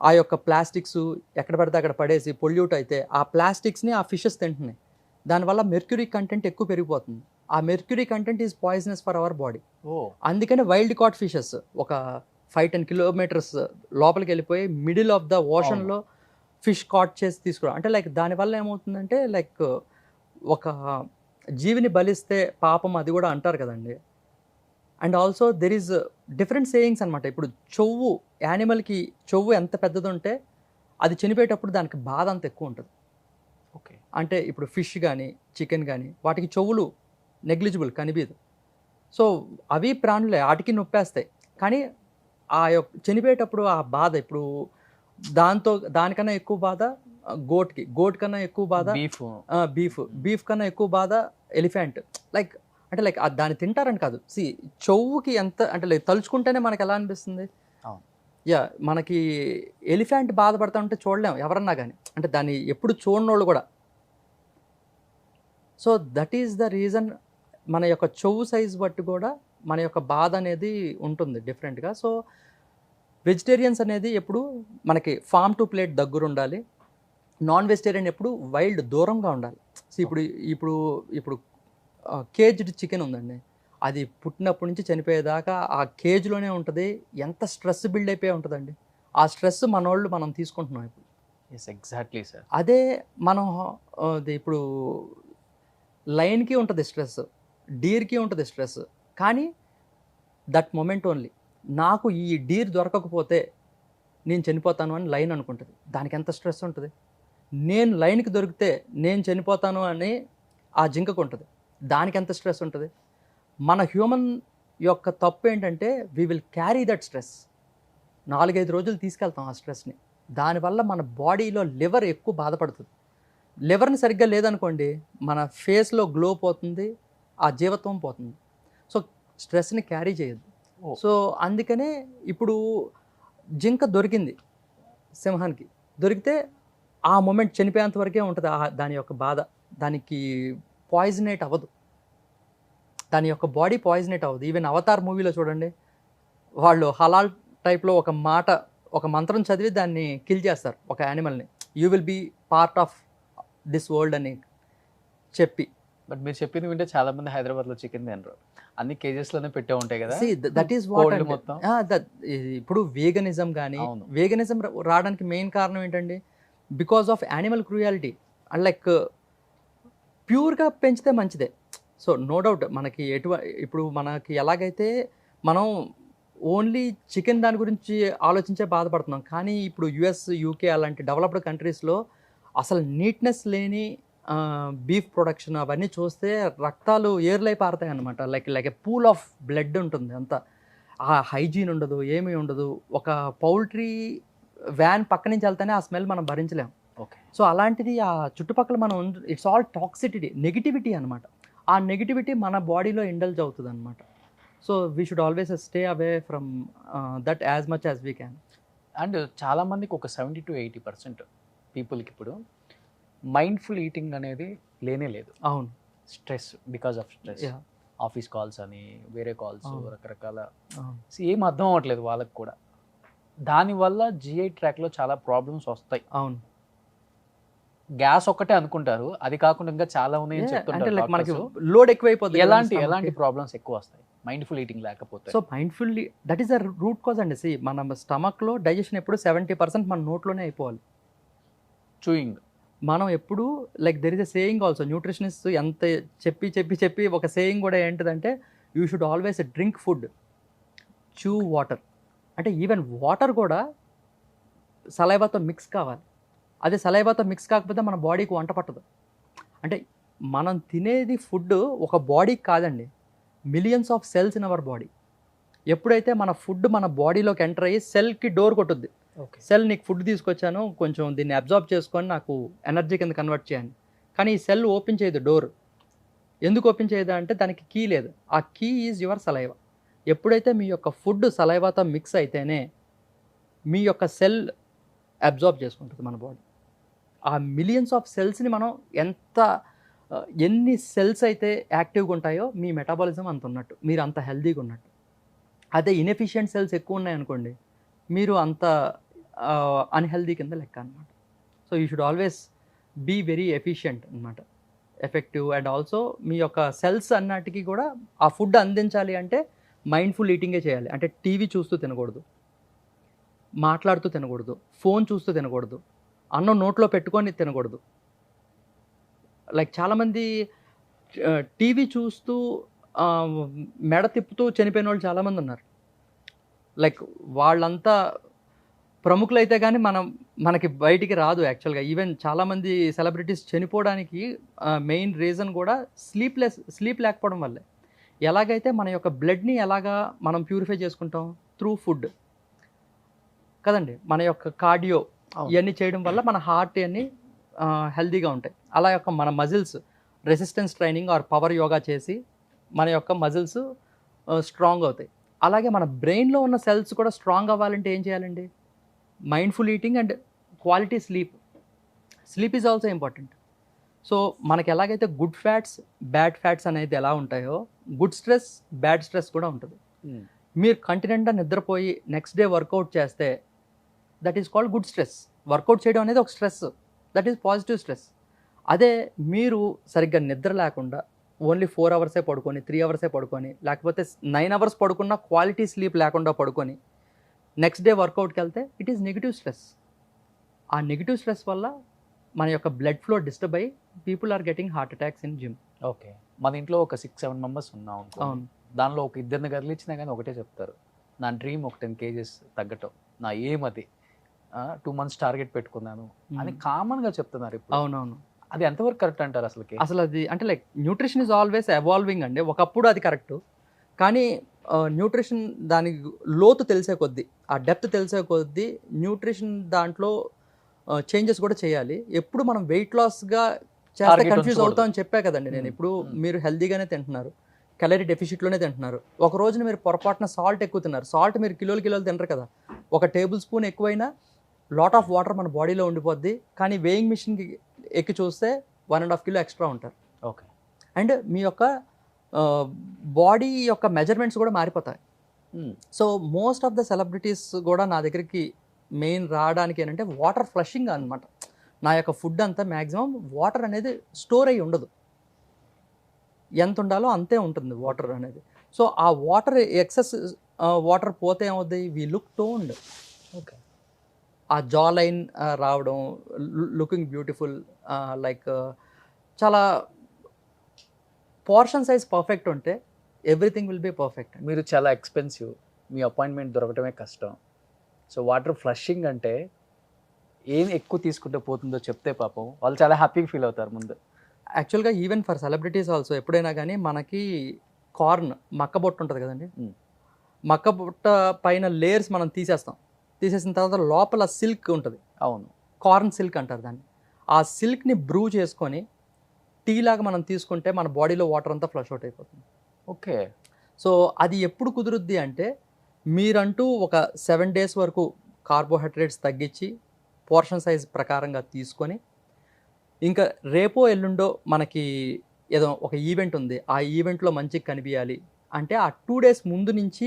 ఆ యొక్క ప్లాస్టిక్స్ ఎక్కడ పడితే అక్కడ పడేసి పొల్యూట్ అయితే ఆ ప్లాస్టిక్స్ని ఆ ఫిషెస్ తింటున్నాయి. దానివల్ల మెర్క్యూరీ కంటెంట్ ఎక్కువ పెరిగిపోతుంది. ఆ mercury content is poisonous for our body. అందుకని వైల్డ్ కాట్ ఫిషెస్ ఒక 5-10 కిలోమీటర్స్ లోపలికి వెళ్ళిపోయి మిడిల్ ఆఫ్ ద ఓషన్లో ఫిష్ కాట్ చేసి తీసుకురా. అంటే లైక్ దానివల్ల ఏమవుతుందంటే లైక్ ఒక జీవిని బలిస్తే పాపం అది కూడా అంటారు కదండి. And also there is different sayings అనమాట. ఇప్పుడు చెవు, యానిమల్కి చెవు ఎంత పెద్దది ఉంటే అది చనిపోయేటప్పుడు దానికి బాధ అంత ఎక్కువ ఉంటుంది. ఓకే, అంటే ఇప్పుడు ఫిష్ కానీ చికెన్ కానీ వాటికి చెవులు నెగ్లిజిబుల్, కనిపించదు. సో అవి ప్రాణులే, వాటికి నొప్పేస్తాయి. కానీ ఆ యొక్క చనిపోయేటప్పుడు ఆ బాధ, ఇప్పుడు దానికన్నా ఎక్కువ బాధ గోట్ కన్నా ఎక్కువ బాధ బీఫ్ కన్నా ఎక్కువ బాధ ఎలిఫెంట్. లైక్ అంటే లైక్ దాన్ని తింటారని కాదు. చెవుకి ఎంత అంటే లైక్ తలుచుకుంటేనే మనకి ఎలా అనిపిస్తుంది. యా, మనకి ఎలిఫెంట్ బాధపడతా ఉంటే చూడలేం ఎవరన్నా కానీ, అంటే దాన్ని ఎప్పుడు చూడనోళ్ళు కూడా. So that is the reason మన యొక్క చెవు సైజ్ బట్టి కూడా మన యొక్క బాధ అనేది ఉంటుంది డిఫరెంట్గా. సో వెజిటేరియన్స్ అనేది ఎప్పుడు మనకి ఫార్మ్ టు ప్లేట్ దగ్గర ఉండాలి. నాన్ వెజిటేరియన్ ఎప్పుడు వైల్డ్ దూరంగా ఉండాలి. సో ఇప్పుడు కేజ్డ్ చికెన్ ఉందండి, అది పుట్టినప్పటి నుంచి చనిపోయేదాకా ఆ కేజ్లోనే ఉంటుంది. ఎంత స్ట్రెస్ బిల్డ్ అయిపోయి ఉంటుందండి. ఆ స్ట్రెస్ మనం తీసుకుంటున్నాం ఇప్పుడు. Exactly sir. అదే మనం ఇప్పుడు లైన్కి ఉంటుంది స్ట్రెస్, డీర్కి ఉంటుంది స్ట్రెస్, కానీ దట్ మొమెంట్ ఓన్లీ. నాకు ఈ డీర్ దొరకకపోతే నేను చనిపోతాను అని లైన్ అనుకుంటుంది. దానికి ఎంత స్ట్రెస్ ఉంటుంది. నేను లైన్కి దొరికితే నేను చనిపోతాను అని ఆ జింకకు ఉంటుంది. దానికి ఎంత స్ట్రెస్ ఉంటుంది. మన హ్యూమన్ యొక్క తప్పు ఏంటంటే we will carry that stress. 4-5 రోజులు తీసుకెళ్తాం ఆ స్ట్రెస్ని. దానివల్ల మన బాడీలో లివర్ ఎక్కువ బాధపడుతుంది. లివర్ని సరిగ్గా లేదనుకోండి మన ఫేస్లో గ్లో పోతుంది, ఆ జీవత్వం పోతుంది. సో స్ట్రెస్ని క్యారీ చేయొద్దు. సో అందుకనే ఇప్పుడు జింక దొరికింది, సింహానికి దొరికితే ఆ మూమెంట్ చనిపోయేంత వరకే ఉంటుంది దాని యొక్క బాధ. దానికి పాయిజనేట్ అవ్వదు, దాని యొక్క బాడీ పాయిజనేట్ అవ్వదు. ఈవెన్ అవతార్ మూవీలో చూడండి, వాళ్ళు హలాల్ టైప్లో ఒక మంత్రం చదివి దాన్ని కిల్ చేస్తారు, ఒక యానిమల్ని. You will be part of this world అని చెప్పి. బట్ మీరు చెప్పింది వింటే చాలా మంది హైదరాబాద్లో చికెన్ తినరు, అన్ని కేజెస్లోనే పెట్టే ఉంటాయి కదా. దట్ ఈస్ వాట్ మొత్తం. ఇప్పుడు వేగనిజం కానీ, వేగనిజం రావడానికి మెయిన్ కారణం ఏంటండి, because of animal cruelty. And like ప్యూర్గా పెంచితే మంచిదే. సో నో డౌట్ మనకి ఇప్పుడు మనకి ఎలాగైతే మనం ఓన్లీ చికెన్ దాని గురించి ఆలోచించే బాధపడుతున్నాం, కానీ ఇప్పుడు యుఎస్, యూకే అలాంటి డెవలప్డ్ కంట్రీస్లో అసలు నీట్నెస్ లేని బీఫ్ ప్రొడక్షన్ అవన్నీ చూస్తే రక్తాలు ఏర్లై పారుతాయి అన్నమాట. Like A pool of blood ఉంటుంది అంతా. ఆ హైజీన్ ఉండదు, ఏమీ ఉండదు. ఒక పౌల్ట్రీ వ్యాన్ పక్క నుంచి వెళ్తేనే ఆ స్మెల్ మనం భరించలేం. ఓకే. సో అలాంటిది ఆ చుట్టుపక్కల మనం ఇట్స్ ఆల్ టాక్సిటీ, నెగిటివిటీ అనమాట. ఆ నెగిటివిటీ మన బాడీలో ఇండల్జ్ అవుతుంది అనమాట. So we should always stay away from that as much as we can. And చాలామందికి ఒక 70-80% పీపుల్కి ఇప్పుడు మైండ్ఫుల్ ఈటింగ్ అనేది లేనే లేదు. అవును. Stress, because of stress, Yeah. Office calls అని, వేరే కాల్స్, అవును. రకరకాల అవును. ఏం అర్థం అవ్వట్లేదు వాళ్ళకి కూడా. దానివల్ల జిఐ ట్రాక్లో చాలా ప్రాబ్లమ్స్ వస్తాయి. అవును. గ్యాస్ ఒక్కటే అనుకుంటారు, అది కాకుండా ఇంకా చాలా ఉన్నాయని అంటే చెప్తుంటారు లైక్ మనకి doctors. లోడ్ ఎక్కువైపోతుంది. ఎలాంటి ప్రాబ్లమ్స్ ఎక్కువ వస్తాయి మైండ్ఫుల్ ఈటింగ్ లేకపోతే? So mindfully that is the root cause అండి. సి మన స్టమక్లో డైజెషన్ ఎప్పుడు 70% మన నోట్లోనే అయిపోవాలి. చూయింగ్. మనం ఎప్పుడు like there is a saying also, nutritionist ఎంత చెప్పి ఒక సేయింగ్ కూడా ఏంటిదంటే you should always drink food, chew water. అంటే ఈవెన్ వాటర్ కూడా సలైవాతో మిక్స్ కావాలి. అదే సలైవాతో మిక్స్ కాకపోతే మన బాడీకి వంట పట్టదు. అంటే మనం తినేది ఫుడ్ ఒక బాడీకి కాదండి, millions of cells in our body. ఎప్పుడైతే మన ఫుడ్ మన బాడీలోకి ఎంటర్ అయ్యి సెల్కి డోర్ కొట్టుద్ది, ఓకే. సెల్ నీకు ఫుడ్ తీసుకొచ్చాను కొంచెం దీన్ని అబ్జార్బ్ చేసుకొని నాకు ఎనర్జీ కింద కన్వర్ట్ చేయండి, కానీ ఈ సెల్ ఓపెన్ చేయదు డోర్. ఎందుకు ఓపెన్ చేయదు అంటే దానికి కీ లేదు. ఆ కీ ఈజ్ యువర్ సలైవా. ఎప్పుడైతే మీ యొక్క ఫుడ్ సలైవాతో మిక్స్ అయితేనే మీ యొక్క సెల్ అబ్జార్బ్ చేసుకుంటుంది మన బాడీ. ఆ మిలియన్స్ ఆఫ్ సెల్స్ని మనం ఎన్ని సెల్స్ అయితే యాక్టివ్గా ఉంటాయో మీ మెటాబాలిజం అంత ఉన్నట్టు, మీరు అంత హెల్తీగా ఉన్నట్టు. అదే ఇన్ఎఫిషియెంట్ సెల్స్ ఎక్కువ ఉన్నాయనుకోండి, మీరు అంత అన్హెల్దీ కింద లెక్క అనమాట. So you should always be very efficient అనమాట, ఎఫెక్టివ్. అండ్ ఆల్సో మీ యొక్క సెల్స్ అన్నటికి కూడా ఆ ఫుడ్ అందించాలి అంటే మైండ్ఫుల్ ఈటింగే చేయాలి. అంటే టీవీ చూస్తూ తినకూడదు, మాట్లాడుతూ తినకూడదు, ఫోన్ చూస్తూ తినకూడదు, అన్నం నోట్లో పెట్టుకొని తినకూడదు. లైక్ చాలామంది టీవీ చూస్తూ మెడ తిప్పుతూ చనిపోయిన వాళ్ళు చాలామంది ఉన్నారు. లైక్ వాళ్ళంతా ప్రముఖులు అయితే కానీ మనకి బయటికి రాదు యాక్చువల్గా. ఈవెన్ చాలామంది సెలబ్రిటీస్ చనిపోవడానికి మెయిన్ రీజన్ కూడా స్లీప్ లేకపోవడం వల్లే. ఎలాగైతే మన యొక్క బ్లడ్ని ఎలాగా మనం ప్యూరిఫై చేసుకుంటాం త్రూ ఫుడ్ కదండి, మన యొక్క కార్డియో ఇవన్నీ చేయడం వల్ల మన హార్ట్ అన్నీ హెల్తీగా ఉంటాయి. అలా యొక్క మన muscles resistance training or power yoga చేసి మన యొక్క మజిల్స్ స్ట్రాంగ్ అవుతాయి. అలాగే మన బ్రెయిన్లో ఉన్న సెల్స్ కూడా స్ట్రాంగ్ అవ్వాలంటే ఏం చేయాలండి? Mindful eating and quality sleep. Sleep is also important. So మనకి ఎలాగైతే గుడ్ ఫ్యాట్స్ బ్యాడ్ ఫ్యాట్స్ అనేది ఎలా ఉంటాయో, గుడ్ స్ట్రెస్ బ్యాడ్ స్ట్రెస్ కూడా ఉంటుంది. మీరు కంటిన్యూగా నిద్రపోయి నెక్స్ట్ డే వర్కౌట్ చేస్తే that is called good stress. Workout చేయడం అనేది ఒక stress, that is positive stress. అదే మీరు సరిగ్గా నిద్ర లేకుండా ఓన్లీ 4 అవర్సే పడుకొని, 3 అవర్సే పడుకొని, లేకపోతే 9 అవర్స్ పడుకున్న క్వాలిటీ స్లీప్ లేకుండా పడుకొని నెక్స్ట్ డే వర్కౌట్కి వెళ్తే ఇట్ ఈస్ నెగిటివ్ స్ట్రెస్. ఆ నెగిటివ్ స్ట్రెస్ వల్ల మన యొక్క బ్లడ్ ఫ్లో డిస్టర్బ్ అయ్యి people are getting heart attacks in gym. Okay. మన ఇంట్లో ఒక 6-7 మెంబర్స్ ఉన్నాం అనుకో, అవును. దానిలో ఒక ఇద్దరిని కదిలిచ్చినా కానీ ఒకటే చెప్తారు, నా డ్రీమ్ ఒక 10 kgs తగ్గటం, నా ఏం అది 2 months టార్గెట్ పెట్టుకున్నాను అని కామన్గా చెప్తున్నారు ఇప్పుడు. అవునవును. అది ఎంతవరకు కరెక్ట్ అంటారు అసలుకి? అసలు అది అంటే like nutrition is always evolving అండి. ఒకప్పుడు అది కరెక్ట్, కానీ న్యూట్రిషన్ దాని లోతు తెలిసే కొద్దీ, ఆ డెప్త్ తెలిసే కొద్దీ న్యూట్రిషన్ దాంట్లో చేంజెస్ కూడా చేయాలి. ఎప్పుడు మనం వెయిట్ లాస్గా చేస్తే Target కన్ఫ్యూజ్ ఉంచకూడదు. అవుతామని చెప్పా కదండి నేను. ఇప్పుడు మీరు హెల్తీగానే తింటున్నారు, క్యాలరీ డెఫిషిట్లోనే తింటున్నారు. ఒక రోజున మీరు పొరపాటున సాల్ట్ ఎక్కువ తిన్నారు. సాల్ట్ మీరు కిలోలు తినరు కదా, 1 టేబుల్ స్పూన్ ఎక్కువైనా లాట్ ఆఫ్ వాటర్ మన బాడీలో ఉండిపోద్ది. కానీ వేయింగ్ మిషన్కి ఎక్కి చూస్తే 1.5 kilo ఎక్స్ట్రా ఉంటారు. ఓకే. అండ్ మీ యొక్క బాడీ యొక్క మెజర్మెంట్స్ కూడా మారిపోతాయి. So most of the celebrities కూడా నా దగ్గరికి మెయిన్ రావడానికి ఏంటంటే వాటర్ ఫ్లషింగ్ అనమాట. నా యొక్క ఫుడ్ అంతా మ్యాక్సిమం వాటర్ అనేది స్టోర్ అయ్యి ఉండదు, ఎంత ఉండాలో అంతే ఉంటుంది వాటర్ అనేది. సో ఆ వాటర్ ఎక్సెస్ వాటర్ పోతే ఏమవుద్ది, వీ లుక్ టోన్డ్. ఓకే. ఆ జా లైన్ రావడం, లుకింగ్ బ్యూటిఫుల్, లైక్ చాలా పోర్షన్ సైజ్ పర్ఫెక్ట్ ఉంటే ఎవ్రీథింగ్ విల్ బీ పర్ఫెక్ట్. మీరు చాలా ఎక్స్పెన్సివ్, మీ అపాయింట్మెంట్ దొరకటమే కష్టం. సో వాటర్ ఫ్లషింగ్ అంటే ఏం ఎక్కువ తీసుకుంటే పోతుందో చెప్తే పాపం వాళ్ళు చాలా హ్యాపీగా ఫీల్ అవుతారు ముందు. యాక్చువల్గా ఈవెన్ ఫర్ సెలబ్రిటీస్ ఆల్సో ఎప్పుడైనా కానీ మనకి కార్న్ మక్క బొట్టు ఉంటుంది కదండి, మక్క బుట్ట పైన లేయర్స్ మనం తీసేసిన తర్వాత లోపల సిల్క్ ఉంటుంది. అవును. కార్న్ సిల్క్ అంటారు దాన్ని. ఆ సిల్క్ని బ్రూ చేసుకొని టీ లాగా మనం తీసుకుంటే మన బాడీలో వాటర్ అంతా ఫ్లష్ అవుట్ అయిపోతుంది. ఓకే. సో అది ఎప్పుడు కుదురుద్ది అంటే మీరంటూ ఒక 7 days వరకు కార్బోహైడ్రేట్స్ తగ్గించి పోర్షన్ సైజ్ ప్రకారంగా తీసుకొని ఇంకా రేపో ఎల్లుండో మనకి ఏదో ఒక ఈవెంట్ ఉంది, ఆ ఈవెంట్లో మంచిగా కనిపించాలి అంటే ఆ 2 days ముందు నుంచి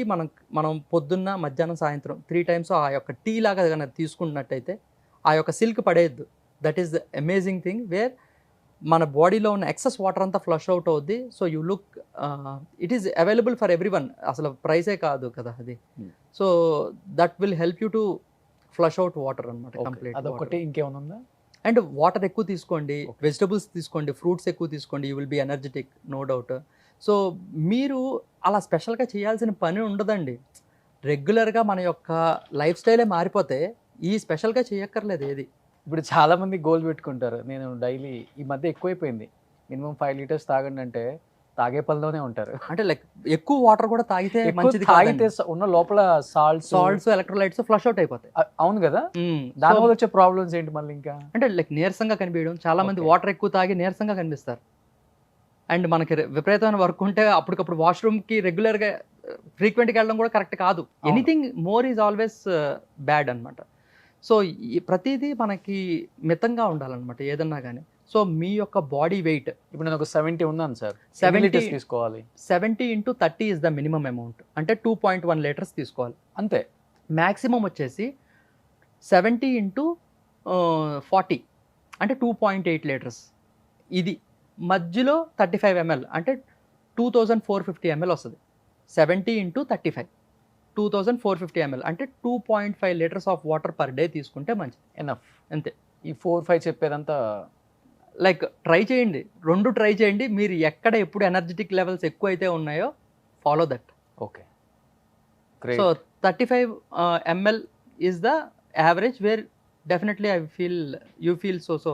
మనం పొద్దున్న మధ్యాహ్నం సాయంత్రం 3 times ఆ యొక్క టీ లాగా కనుక తీసుకున్నట్టయితే ఆ యొక్క సిల్క్ పడేయద్దు. That is the amazing thing where మన బాడీలో ఉన్న ఎక్సెస్ వాటర్ అంతా ఫ్లష్ అవుట్ అవుద్ది. So you look it is available for everyone, అసలు ప్రైసే కాదు కదా అది. So that will help you to flush out water అనమాట కంప్లీట్. అదొకటి, ఇంకేమైనా ఉందా? అండ్ వాటర్ ఎక్కువ తీసుకోండి, వెజిటబుల్స్ తీసుకోండి, ఫ్రూట్స్ ఎక్కువ తీసుకోండి, you will be energetic, no doubt. So మీరు అలా స్పెషల్గా చేయాల్సిన పని ఉండదండి. రెగ్యులర్గా మన యొక్క లైఫ్ స్టైలే మారిపోతే ఈ స్పెషల్గా చేయక్కర్లేదు ఏది. ఇప్పుడు చాలా మంది గోల్ పెట్టుకుంటారు, నేను డైలీ ఈ మధ్య ఎక్కువైపోయింది, మినిమం 5 liters తాగండి అంటే తాగే పనిలోనే ఉంటారు. అంటే లైక్ ఎక్కువ వాటర్ కూడా తాగితే మంచిది తాగితే ఉన్న లోపల సాల్ట్స్ ఎలక్ట్రోలైట్స్ ఫ్లష్ అవుట్ అయిపోతాయి. అవును కదా, దానివల్ల వచ్చే ప్రాబ్లమ్స్ ఏంటి మళ్ళీ? ఇంకా అంటే లైక్ నీరసంగా కనిపించడం, చాలా మంది వాటర్ ఎక్కువ తాగి నీరసంగా కనిపిస్తారు. అండ్ మనకి విపరీతమైన వర్క్ ఉంటే అప్పటికప్పుడు వాష్రూమ్కి రెగ్యులర్గా ఫ్రీక్వెంట్గా వెళ్ళడం కూడా కరెక్ట్ కాదు. Anything more is always bad అనమాట. సో ప్రతిదీ మనకి మితంగా ఉండాలన్నమాట ఏదన్నా కానీ. సో మీ యొక్క బాడీ వెయిట్ ఇప్పుడు నేను ఒక 70 ఉన్నాను సార్, 70 liters తీసుకోవాలి. 70 into 30 is the minimum amount, అంటే 2.1 liters తీసుకోవాలి అంతే. మ్యాక్సిమం వచ్చేసి 70 into 40 అంటే 2.8 liters. ఇది మధ్యలో 35 ml అంటే 2450 ml వస్తుంది. 70 into 35 2450 ml అంటే 2.5 liters of water per day తీసుకుంటే మంచిది, ఎనఫ్. అంతే. ఈ 4-5 చెప్పేదంతా లైక్ ట్రై చేయండి, 2 ట్రై చేయండి. మీరు ఎక్కడ ఎప్పుడు ఎనర్జెటిక్ లెవెల్స్ ఎక్కువ అయితే ఉన్నాయో follow that. Okay, so 35 ml is the average where definitely you feel so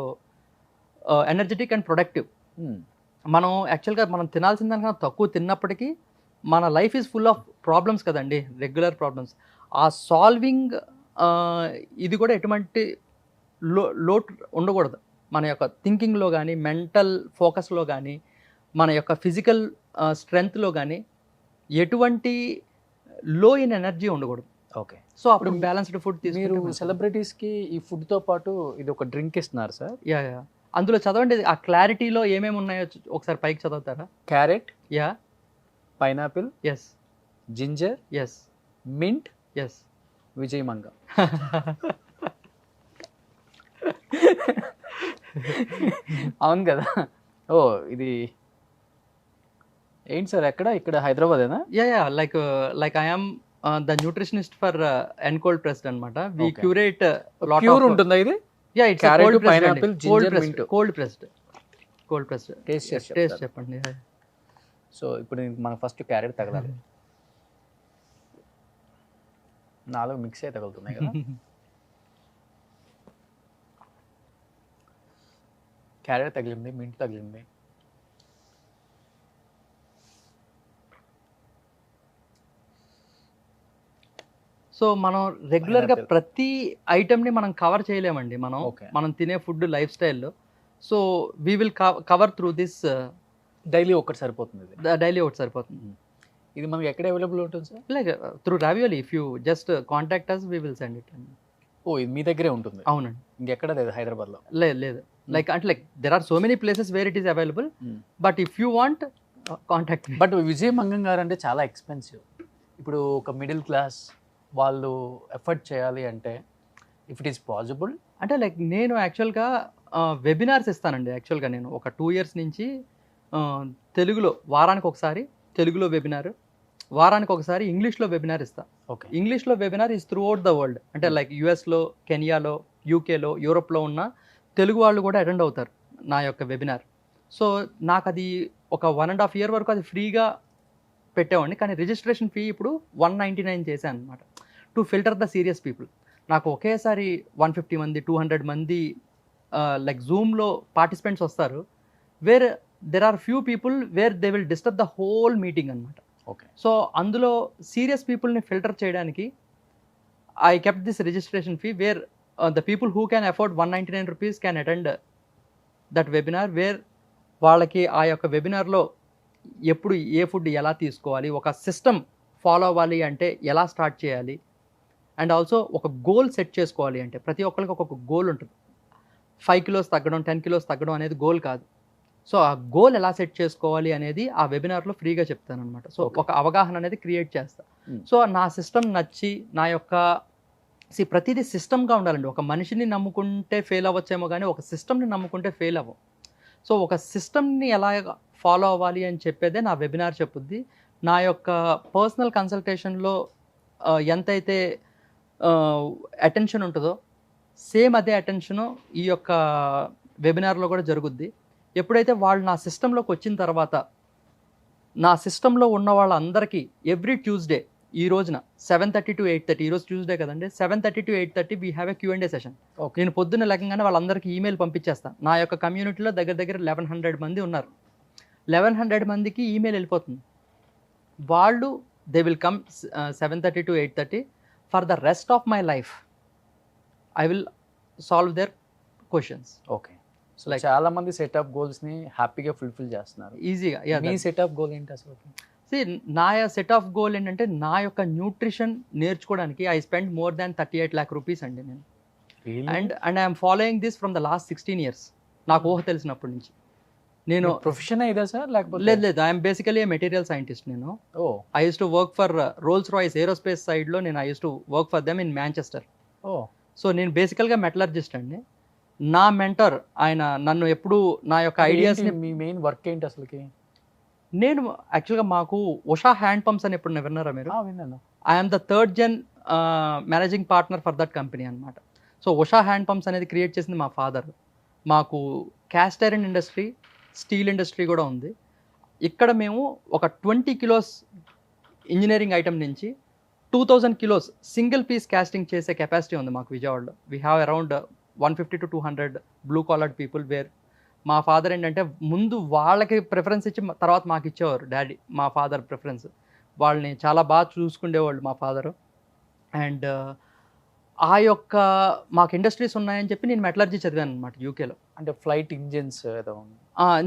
energetic and productive. మనం యాక్చువల్గా మనం తినాల్సిన దానికన్నా తక్కువ తిన్నప్పటికీ మన life is full of problems కదండి, రెగ్యులర్ ప్రాబ్లమ్స్. ఆ సాల్వింగ్ ఇది కూడా ఎటువంటి లోటు ఉండకూడదు మన యొక్క థింకింగ్లో కానీ, మెంటల్ ఫోకస్లో కానీ, మన యొక్క ఫిజికల్ స్ట్రెంగ్త్లో కానీ ఎటువంటి లో ఇన్ ఎనర్జీ ఉండకూడదు. ఓకే. సో అప్పుడు బ్యాలెన్స్డ్ ఫుడ్ మీరు సెలబ్రిటీస్కి ఈ ఫుడ్తో పాటు ఇది ఒక డ్రింక్ ఇస్తున్నారు సార్. యా అందులో చదవండి, ఆ క్లారిటీలో ఏమేమి ఉన్నాయో ఒకసారి పైకి చదువుతారా? Carrot, yeah, pineapple, yes, ginger, yes, mint, yes, Vijay Manga. అవును కదా. ఓ ఇది ఏంటి సార్, ఎక్కడ? ఇక్కడ హైదరాబాదేనా? Yeah like I am the nutritionist for N cold pressed అనమాట. వి క్యూరేట్ ప్యూర్ ఉంటుందా ఇది? Yeah, it's carrot, pineapple, ginger, mint. Cold pressed. Taste చెప్పండి. సో ఇప్పుడు మనం ఫస్ట్ క్యారెట్ తగలాలి. 4 మిక్స్ అయి తగులుతున్నాయి కదా. క్యారెట్ తగిలింది, మింట్ తగిలింది. సో మనం రెగ్యులర్గా ప్రతి ఐటమ్ని మనం కవర్ చేయలేమండి మనం తినే ఫుడ్ లైఫ్ స్టైల్లో. So we will cover through this. Daily ఒకటి సరిపోతుంది, డైలీ ఒకటి సరిపోతుంది. ఇది మనకి ఎక్కడ అవైలబుల్ ఉంటుంది sir? Like through ravioli, if you just contact us we will send it. Oh, ఇది మీ దగ్గరే ఉంటుంది? అవునండి. ఇంకెక్కడ లేదు హైదరాబాద్లో? లేదు లైక్ అంటే like there are so many places where it is available, but if you want contact. But Vijay Mangam garu అంటే చాలా ఎక్స్పెన్సివ్. ఇప్పుడు ఒక మిడిల్ క్లాస్ వాళ్ళు ఎఫర్ట్ చేయాలి అంటే ఇఫ్ ఇట్ ఈస్ పాసిబుల్ అంటే లైక్ నేను యాక్చువల్గా వెబినార్స్ ఇస్తానండి. యాక్చువల్గా నేను ఒక 2 years నుంచి తెలుగులో వారానికి ఒకసారి తెలుగులో వెబినార్, వారానికి ఒకసారి ఇంగ్లీష్లో వెబినార్ ఇస్తా. ఓకే. ఇంగ్లీష్లో webinar is through out the world. అంటే లైక్ యుఎస్లో, కెనియాలో, యూకేలో, యూరోప్లో ఉన్న తెలుగు వాళ్ళు కూడా అటెండ్ అవుతారు నా యొక్క వెబినార్. సో నాకు అది ఒక 1.5 year వరకు అది ఫ్రీగా పెట్టేవాడిని, కానీ రిజిస్ట్రేషన్ ఫీ ఇప్పుడు 199 చేశాను అనమాట, to filter the serious people. నాకు ఒకేసారి 150 మంది 200 మంది లైక్ జూమ్లో పార్టిసిపెంట్స్ వస్తారు, where there are few people where they will disturb the whole meeting అనమాట. ఓకే. సో అందులో సీరియస్ పీపుల్ని ఫిల్టర్ చేయడానికి I kept this registration fee where the people who can afford 199 rupees can attend that webinar, where వాళ్ళకి ఆ యొక్క వెబినార్లో ఎప్పుడు ఏ ఫుడ్ ఎలా తీసుకోవాలి, ఒక సిస్టమ్ ఫాలో అవ్వాలి అంటే ఎలా స్టార్ట్ చేయాలి, అండ్ ఆల్సో ఒక గోల్ సెట్ చేసుకోవాలి అంటే ప్రతి ఒక్కరికి ఒక్కొక్క గోల్ ఉంటుంది. 5 కిలోస్ తగ్గడం, 10 కిలోస్ తగ్గడం అనేది గోల్ కాదు. సో ఆ గోల్ ఎలా సెట్ చేసుకోవాలి అనేది ఆ వెబినార్లో ఫ్రీగా చెప్తాను అనమాట. సో ఒక అవగాహన అనేది క్రియేట్ చేస్తా. సో నా సిస్టమ్ నచ్చి నా యొక్క ప్రతిదీ సిస్టమ్గా ఉండాలండి. ఒక మనిషిని నమ్ముకుంటే ఫెయిల్ అవ్వచ్చేమో కానీ ఒక సిస్టమ్ని నమ్ముకుంటే ఫెయిల్ అవ్వం. సో ఒక సిస్టమ్ని ఎలా ఫాలో అవ్వాలి అని చెప్పేదే నా వెబినార్ చెప్పుద్ది. నా యొక్క పర్సనల్ కన్సల్టేషన్లో ఎంతైతే అటెన్షన్ ఉంటుందో సేమ్ అదే అటెన్షను ఈ యొక్క వెబినార్లో కూడా జరుగుద్ది. ఎప్పుడైతే వాళ్ళు నా సిస్టంలోకి వచ్చిన తర్వాత నా సిస్టంలో ఉన్న వాళ్ళందరికీ ఎవ్రీ ట్యూస్డే ఈ రోజున 7:30 to 8:30, ఈరోజు ట్యూస్డే కదండి, 7:30 to 8:30 we have a Q&A session. నేను పొద్దున్న లేకంగానే వాళ్ళందరికీ ఈమెయిల్ పంపించేస్తాను. నా యొక్క కమ్యూనిటీలో దగ్గర 1100 మంది ఉన్నారు. 1100 మందికి ఈమెయిల్ వెళ్ళిపోతుంది. వాళ్ళు they will come 7:30 to 8:30 for the rest of my life. I will solve there questions. Okay. So చాలా మంది సెటప్ గోల్స్ ని హ్యాపీగా ఫుల్ఫిల్ చేస్తున్నారు ఈజీగా. మీ సెటప్ గోల్ ఏంటి అసలు? నా సెట్ ఆఫ్ గోల్ ఏంటంటే నా యొక్క న్యూట్రిషన్ నేర్చుకోవడానికి I spend more than 38 lakh rupees అండి నేను. And I'm following this from the last 16 years. నాకు ఊహ తెలిసినప్పటి నుంచి. నేను ప్రొఫెషన్ ఇదా సార్ లేకపోతే? లేదు, ఐఎమ్ బేసికలీ మెటీరియల్ సైంటిస్ట్. నేను I use to work for Rolls Royce aerospace సైడ్లో. నేను I use to work for them in Manchester. So నేను బేసికల్గా మెటలర్జిస్ట్ అండి. నా మెంటర్ ఆయన నన్ను ఎప్పుడు నా యొక్క ఐడియాస్ని. మీ మెయిన్ వర్క్ ఏంటి అసలుకి? నేను యాక్చువల్గా మాకు ఉషా హ్యాండ్ పంప్స్ అని ఎప్పుడు విన్నారా మీరు? విన్నాను. I'm the 3rd gen managing partner for that company అనమాట. సో ఉషా హ్యాండ్ పంప్స్ అనేది క్రియేట్ చేసింది మా ఫాదర్. మాకు cast iron industry, steel industry కూడా ఉంది. ఇక్కడ మేము ఒక 20 kilos ఇంజనీరింగ్ ఐటమ్ నుంచి 2000 kilos సింగిల్ పీస్ క్యాస్టింగ్ చేసే కెపాసిటీ ఉంది మాకు విజయవాడలో. We have around 150 to 200 blue collared people. Where మా ఫాదర్ ఏంటంటే ముందు వాళ్ళకి ప్రిఫరెన్స్ ఇచ్చి తర్వాత మాకు ఇచ్చేవారు డాడీ. మా ఫాదర్ ప్రిఫరెన్స్, వాళ్ళని చాలా బాగా చూసుకునేవాళ్ళు మా ఫాదరు. అండ్ ఆ యొక్క మాకు ఇండస్ట్రీస్ ఉన్నాయని చెప్పి నేను మెటలర్జీ చదివాను అనమాట యూకేలో. అంటే ఫ్లైట్ ఇంజిన్స్ ఏదో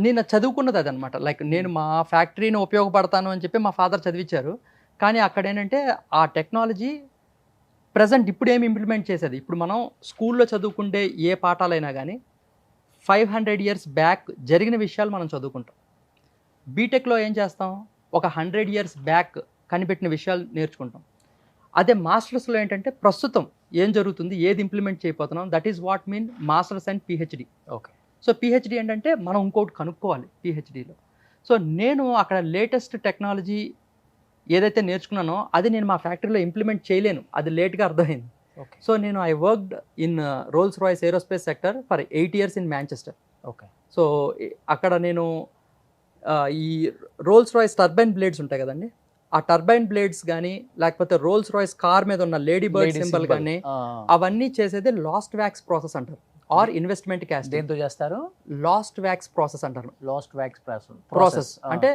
నేను చదువుకున్నది అదనమాట. లైక్ నేను మా ఫ్యాక్టరీని ఉపయోగపడతాను అని చెప్పి మా ఫాదర్ చదివించారు. కానీ అక్కడ ఏంటంటే ఆ టెక్నాలజీ ప్రజెంట్ ఇప్పుడు ఏమి ఇంప్లిమెంట్ చేసేది. ఇప్పుడు మనం స్కూల్లో చదువుకుంటే ఏ పాఠాలైనా కానీ 500 years బ్యాక్ జరిగిన విషయాలు మనం చదువుకుంటాం. బీటెక్లో ఏం చేస్తాం, ఒక 100 years బ్యాక్ కనిపెట్టిన విషయాలు నేర్చుకుంటాం. అదే మాస్టర్స్లో ఏంటంటే ప్రస్తుతం ఏం జరుగుతుంది, ఏది ఇంప్లిమెంట్ చేయబోతున్నాం, that is what mean masters and PhD. Okay. So PhD ఏంటంటే మనం ఇంకోటి కనుక్కోవాలి పిహెచ్డిలో. సో నేను అక్కడ లేటెస్ట్ టెక్నాలజీ ఏదైతే నేర్చుకున్నానో అది నేను మా ఫ్యాక్టరీలో ఇంప్లిమెంట్ చేయలేను, అది లేట్గా అర్థమైంది. సో నేను I worked in Rolls Royce aerospace sector for 8 years in Manchester. Okay. So అక్కడ నేను ఈ రోల్స్ రాయ్స్ టర్బైన్ బ్లేడ్స్ ఉంటాయి కదండి, ఆ టర్బైన్ బ్లేడ్స్ కానీ లేకపోతే రోల్స్ రాయ్స్ కార్ మీద ఉన్న లేడీ బర్డ్ సింబల్ కానీ అవన్నీ చేసేది లాస్ట్ వ్యాక్స్ ప్రాసెస్ అంటారు, ఆర్ ఇన్వెస్ట్మెంట్ కాస్టింగ్. దేంతో చేస్తారు? లాస్ట్ వ్యాక్స్ ప్రాసెస్ అంటారు. లాస్ట్ వ్యాక్స్ ప్రాసెస్ అంటే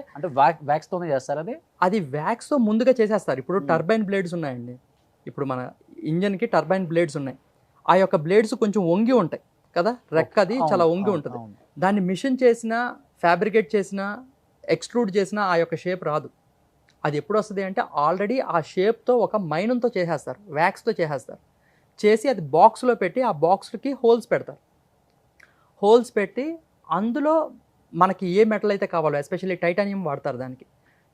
వ్యాక్స్ తోనే చేస్తారు. అది వ్యాక్స్ తో ముందుగా చేసేస్తారు. ఇప్పుడు టర్బైన్ బ్లేడ్స్ ఉన్నాయండి, ఇప్పుడు మన ఇంజన్కి టర్బైన్ బ్లేడ్స్ ఉన్నాయి. ఆ యొక్క బ్లేడ్స్ కొంచెం వంగి ఉంటాయి కదా, రెక్క అది చాలా వంగి ఉంటుంది. దాన్ని మిషన్ చేసినా, ఫ్యాబ్రికేట్ చేసినా, ఎక్స్ట్రూడ్ చేసినా ఆ యొక్క షేప్ రాదు. అది ఎప్పుడు వస్తుంది అంటే ఆల్రెడీ ఆ షేప్తో ఒక మైనంతో చేసేస్తారు, వ్యాక్స్తో చేసేస్తారు. చేసి అది బాక్స్లో పెట్టి ఆ బాక్స్కి హోల్స్ పెడతారు. హోల్స్ పెట్టి అందులో మనకి ఏ మెటల్ అయితే కావాలో, ఎస్పెషల్లీ టైటానియం వాడతారు దానికి.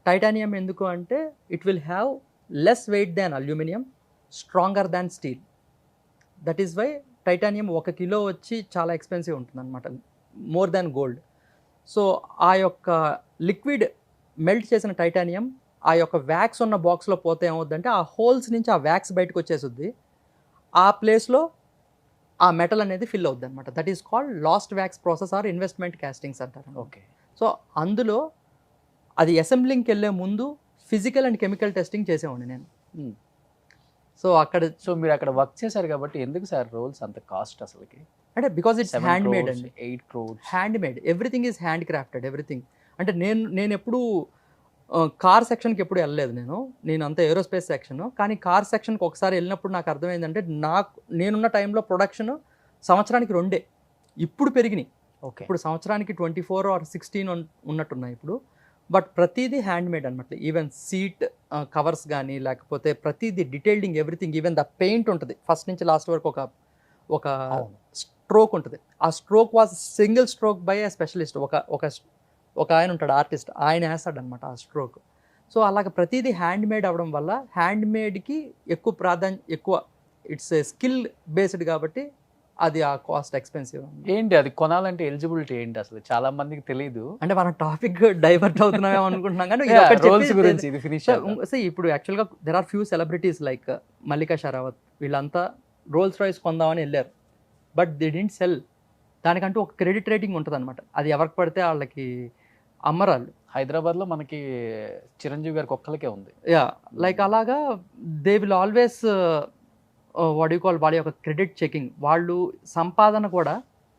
టైటానియం ఎందుకు అంటే it will have less weight than aluminium, stronger than steel. That is why titanium 1 kilo వచ్చి చాలా ఎక్స్పెన్సివ్ ఉంటుంది అనమాట, మోర్ దాన్ గోల్డ్. సో ఆ యొక్క లిక్విడ్ మెల్ట్ చేసిన టైటానియం ఆ యొక్క వ్యాక్స్ ఉన్న బాక్స్లో పోతే ఏమవుద్దంటే ఆ హోల్స్ నుంచి ఆ వ్యాక్స్ బయటకు వచ్చేస్తుంది. ఆ ప్లేస్లో ఆ మెటల్ అనేది ఫిల్ అవుద్ది అనమాట. That is called lost wax process or investment castings అంటారు. ఓకే. సో అందులో అది అసెంబ్లింగ్కి వెళ్ళే ముందు ఫిజికల్ అండ్ కెమికల్ టెస్టింగ్ చేసేవాడిని నేను. సో మీరు అక్కడ వర్క్ చేశారు కాబట్టి ఎందుకు సార్ రోల్స్ అంత కాస్ట్ అసలుకి? అంటే బికాజ్ ఇట్స్ హ్యాండ్ మేడ్ అండి. 8 crores hand made, everything is hand crafted, everything. అంటే నేను ఎప్పుడు కార్ సెక్షన్కి ఎప్పుడు వెళ్ళలేదు, నేను అంతా ఏరోస్పేస్ సెక్షన్. కానీ కార్ సెక్షన్కి ఒకసారి వెళ్ళినప్పుడు నాకు అర్థమైందంటే నేనున్న టైంలో ప్రొడక్షన్ సంవత్సరానికి 2 ఇప్పుడు పెరిగినాయి. ఓకే. ఇప్పుడు సంవత్సరానికి 24 ఆర్ 16 ఉన్నట్టున్నాయి ఇప్పుడు. బట్ ప్రతిదీ హ్యాండ్ మేడ్ అనమాట. ఈవెన్ సీట్ కవర్స్ కానీ లేకపోతే ప్రతిదీ డీటెయిల్డింగ్ ఎవ్రీథింగ్, ఈవెన్ ద పెయింట్ ఉంటుంది ఫస్ట్ నుంచి లాస్ట్ వరకు ఒక అవును. స్ట్రోక్ ఉంటుంది. ఆ stroke was single stroke by A specialist. ఒక ఆయన ఉంటాడు ఆర్టిస్ట్, ఆయన వేస్తాడు అనమాట ఆ స్ట్రోక్. సో అలాగ ప్రతిదీ హ్యాండ్ మేడ్ అవ్వడం వల్ల హ్యాండ్ మేడ్కి ఎక్కువ ఇట్స్ స్కిల్ బేస్డ్ కాబట్టి అది ఆ కాస్ట్ ఎక్స్పెన్సివ్. ఏంటి అది కొనాలంటే ఎలిజిబిలిటీ ఏంటి అసలు చాలా మందికి తెలియదు. అంటే మనం టాపిక్ డైవర్ట్ అవుతున్నామేమో అనుకుంటున్నాం కానీ రోల్స్ గురించి ఇది ఫినిష్ ఇప్పుడు యాక్చువల్గా there are few celebrities like Mallika Sherawat, వీళ్ళంతా రోల్స్ రాయ్స్ కొందామని వెళ్ళారు, బట్ దే డింట్ సెల్. దానికంటూ ఒక క్రెడిట్ రేటింగ్ ఉంటుంది అనమాట. అది ఎవరికి పడితే వాళ్ళకి అమ్మరాళ్ళు. హైదరాబాద్లో మనకి చిరంజీవి గారికి ఒక్కరికే ఉంది. యా, లైక్ అలాగా they will always what you call, వాళ్ళ యొక్క క్రెడిట్ చెకింగ్. వాళ్ళు సంపాదన కూడా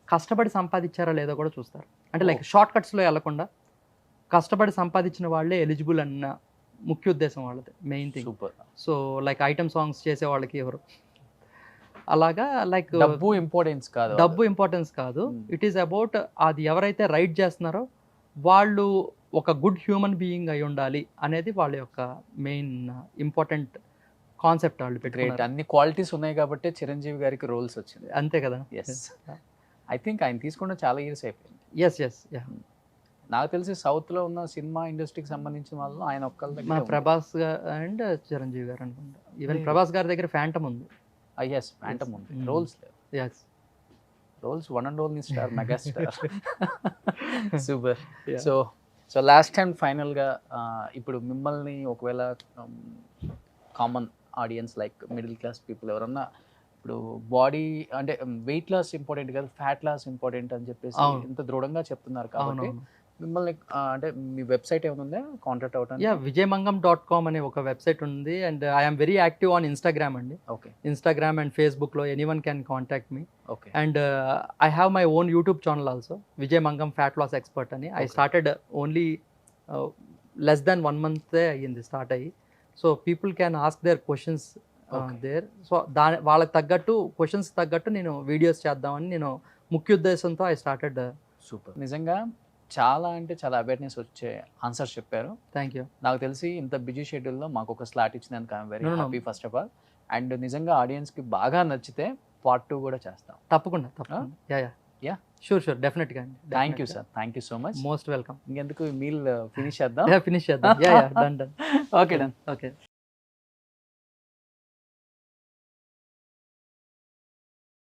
కష్టపడి సంపాదించారా లేదో కూడా చూస్తారు. అంటే లైక్ షార్ట్ కట్స్లో వెళ్లకుండా కష్టపడి సంపాదించిన వాళ్ళే ఎలిజిబుల్ అన్న ముఖ్య ఉద్దేశం వాళ్ళది, main thing. Super. So like item songs చేసే వాళ్ళకి ఎవరు అలాగా లైక్ డబ్బు ఇంపార్టెన్స్ కాదు. ఇట్ ఈస్ అబౌట్ అది ఎవరైతే రైట్ చేస్తున్నారో వాళ్ళు ఒక గుడ్ హ్యూమన్ బీయింగ్ అయి ఉండాలి అనేది వాళ్ళ యొక్క మెయిన్ ఇంపార్టెంట్ కాన్సెప్ట్. వాళ్ళు పెట్టుకున్నారు. అన్ని క్వాలిటీస్ ఉన్నాయి కాబట్టి చిరంజీవి గారికి రోల్స్ వచ్చింది. అంతే కదా. ఎస్, ఐ థింక్ ఆయన తీసుకున్న చాలా ఇయర్స్ అయిపోయింది. ఎస్ నాకు తెలిసి సౌత్ లో ఉన్న సినిమా ఇండస్ట్రీకి సంబంధించిన వాళ్ళు ఆయన ఒక్కళ్ళ మా ప్రభాస్ అండ్ చిరంజీవి గారు అనుకుంటా. ఈవెన్ ప్రభాస్ గారి దగ్గర ఫ్యాంటమ్ ఉంది. ఎస్, ఫ్యాంటమ్ ఉంది. Rolls yes, Rolls one and only star, megastar. Super. So last time ఫైనల్గా ఇప్పుడు మిమ్మల్ని ఒకవేళ common audience like middle class people ఎవరన్నా ఇప్పుడు బాడీ అంటే వెయిట్ లాస్ ఇంపార్టెంట్ కాదు, ఫ్యాట్ లాస్ ఇంపార్టెంట్ అని చెప్పేసి ఇంత దృఢంగా చెప్తున్నారు కాబట్టి మిమ్మల్ని అంటే మీ వెబ్సైట్ ఏమైనా ఉందా కాంటాక్ట్ అవడానికి? vijayamangam.com అనే ఒక వెబ్సైట్ ఉంది. And I'm very active on Instagram అండి. ఓకే. ఇన్స్టాగ్రామ్ అండ్ ఫేస్బుక్లో anyone can contact me. Okay. And I have my own YouTube channel also, Vijay Mangam fat loss expert అని. I started only less than 1 month అయ్యింది స్టార్ట్ అయ్యి. So people can ask their questions there. సో వాళ్ళకి తగ్గట్టు క్వశ్చన్స్ తగ్గట్టు నేను వీడియోస్ చేద్దామని నేను ముఖ్య ఉద్దేశంతో ఐ స్టార్టెడ్. సూపర్. నిజంగా చాలా అంటే చాలా అవేర్నెస్ వచ్చే ఆన్సర్స్ చెప్పారు. Thank you. నాకు తెలిసి ఇంత బిజీ షెడ్యూల్లో మాకు ఒక స్లాట్ ఇచ్చినందుకు I'm very happy first of all. And నిజంగా ఆడియన్స్కి బాగా నచ్చితే పార్ట్ 2 కూడా చేస్తాం. తప్పకుండా. యా షూర్ డెఫినెట్గా అండి. Thank you sir, thank you so much. Most welcome. ఇంకెందుకు మీల్ ఫినిష్ చేద్దాం. ఫినిష్ చేద్దాం. డన్. Okay, done. ఓకే.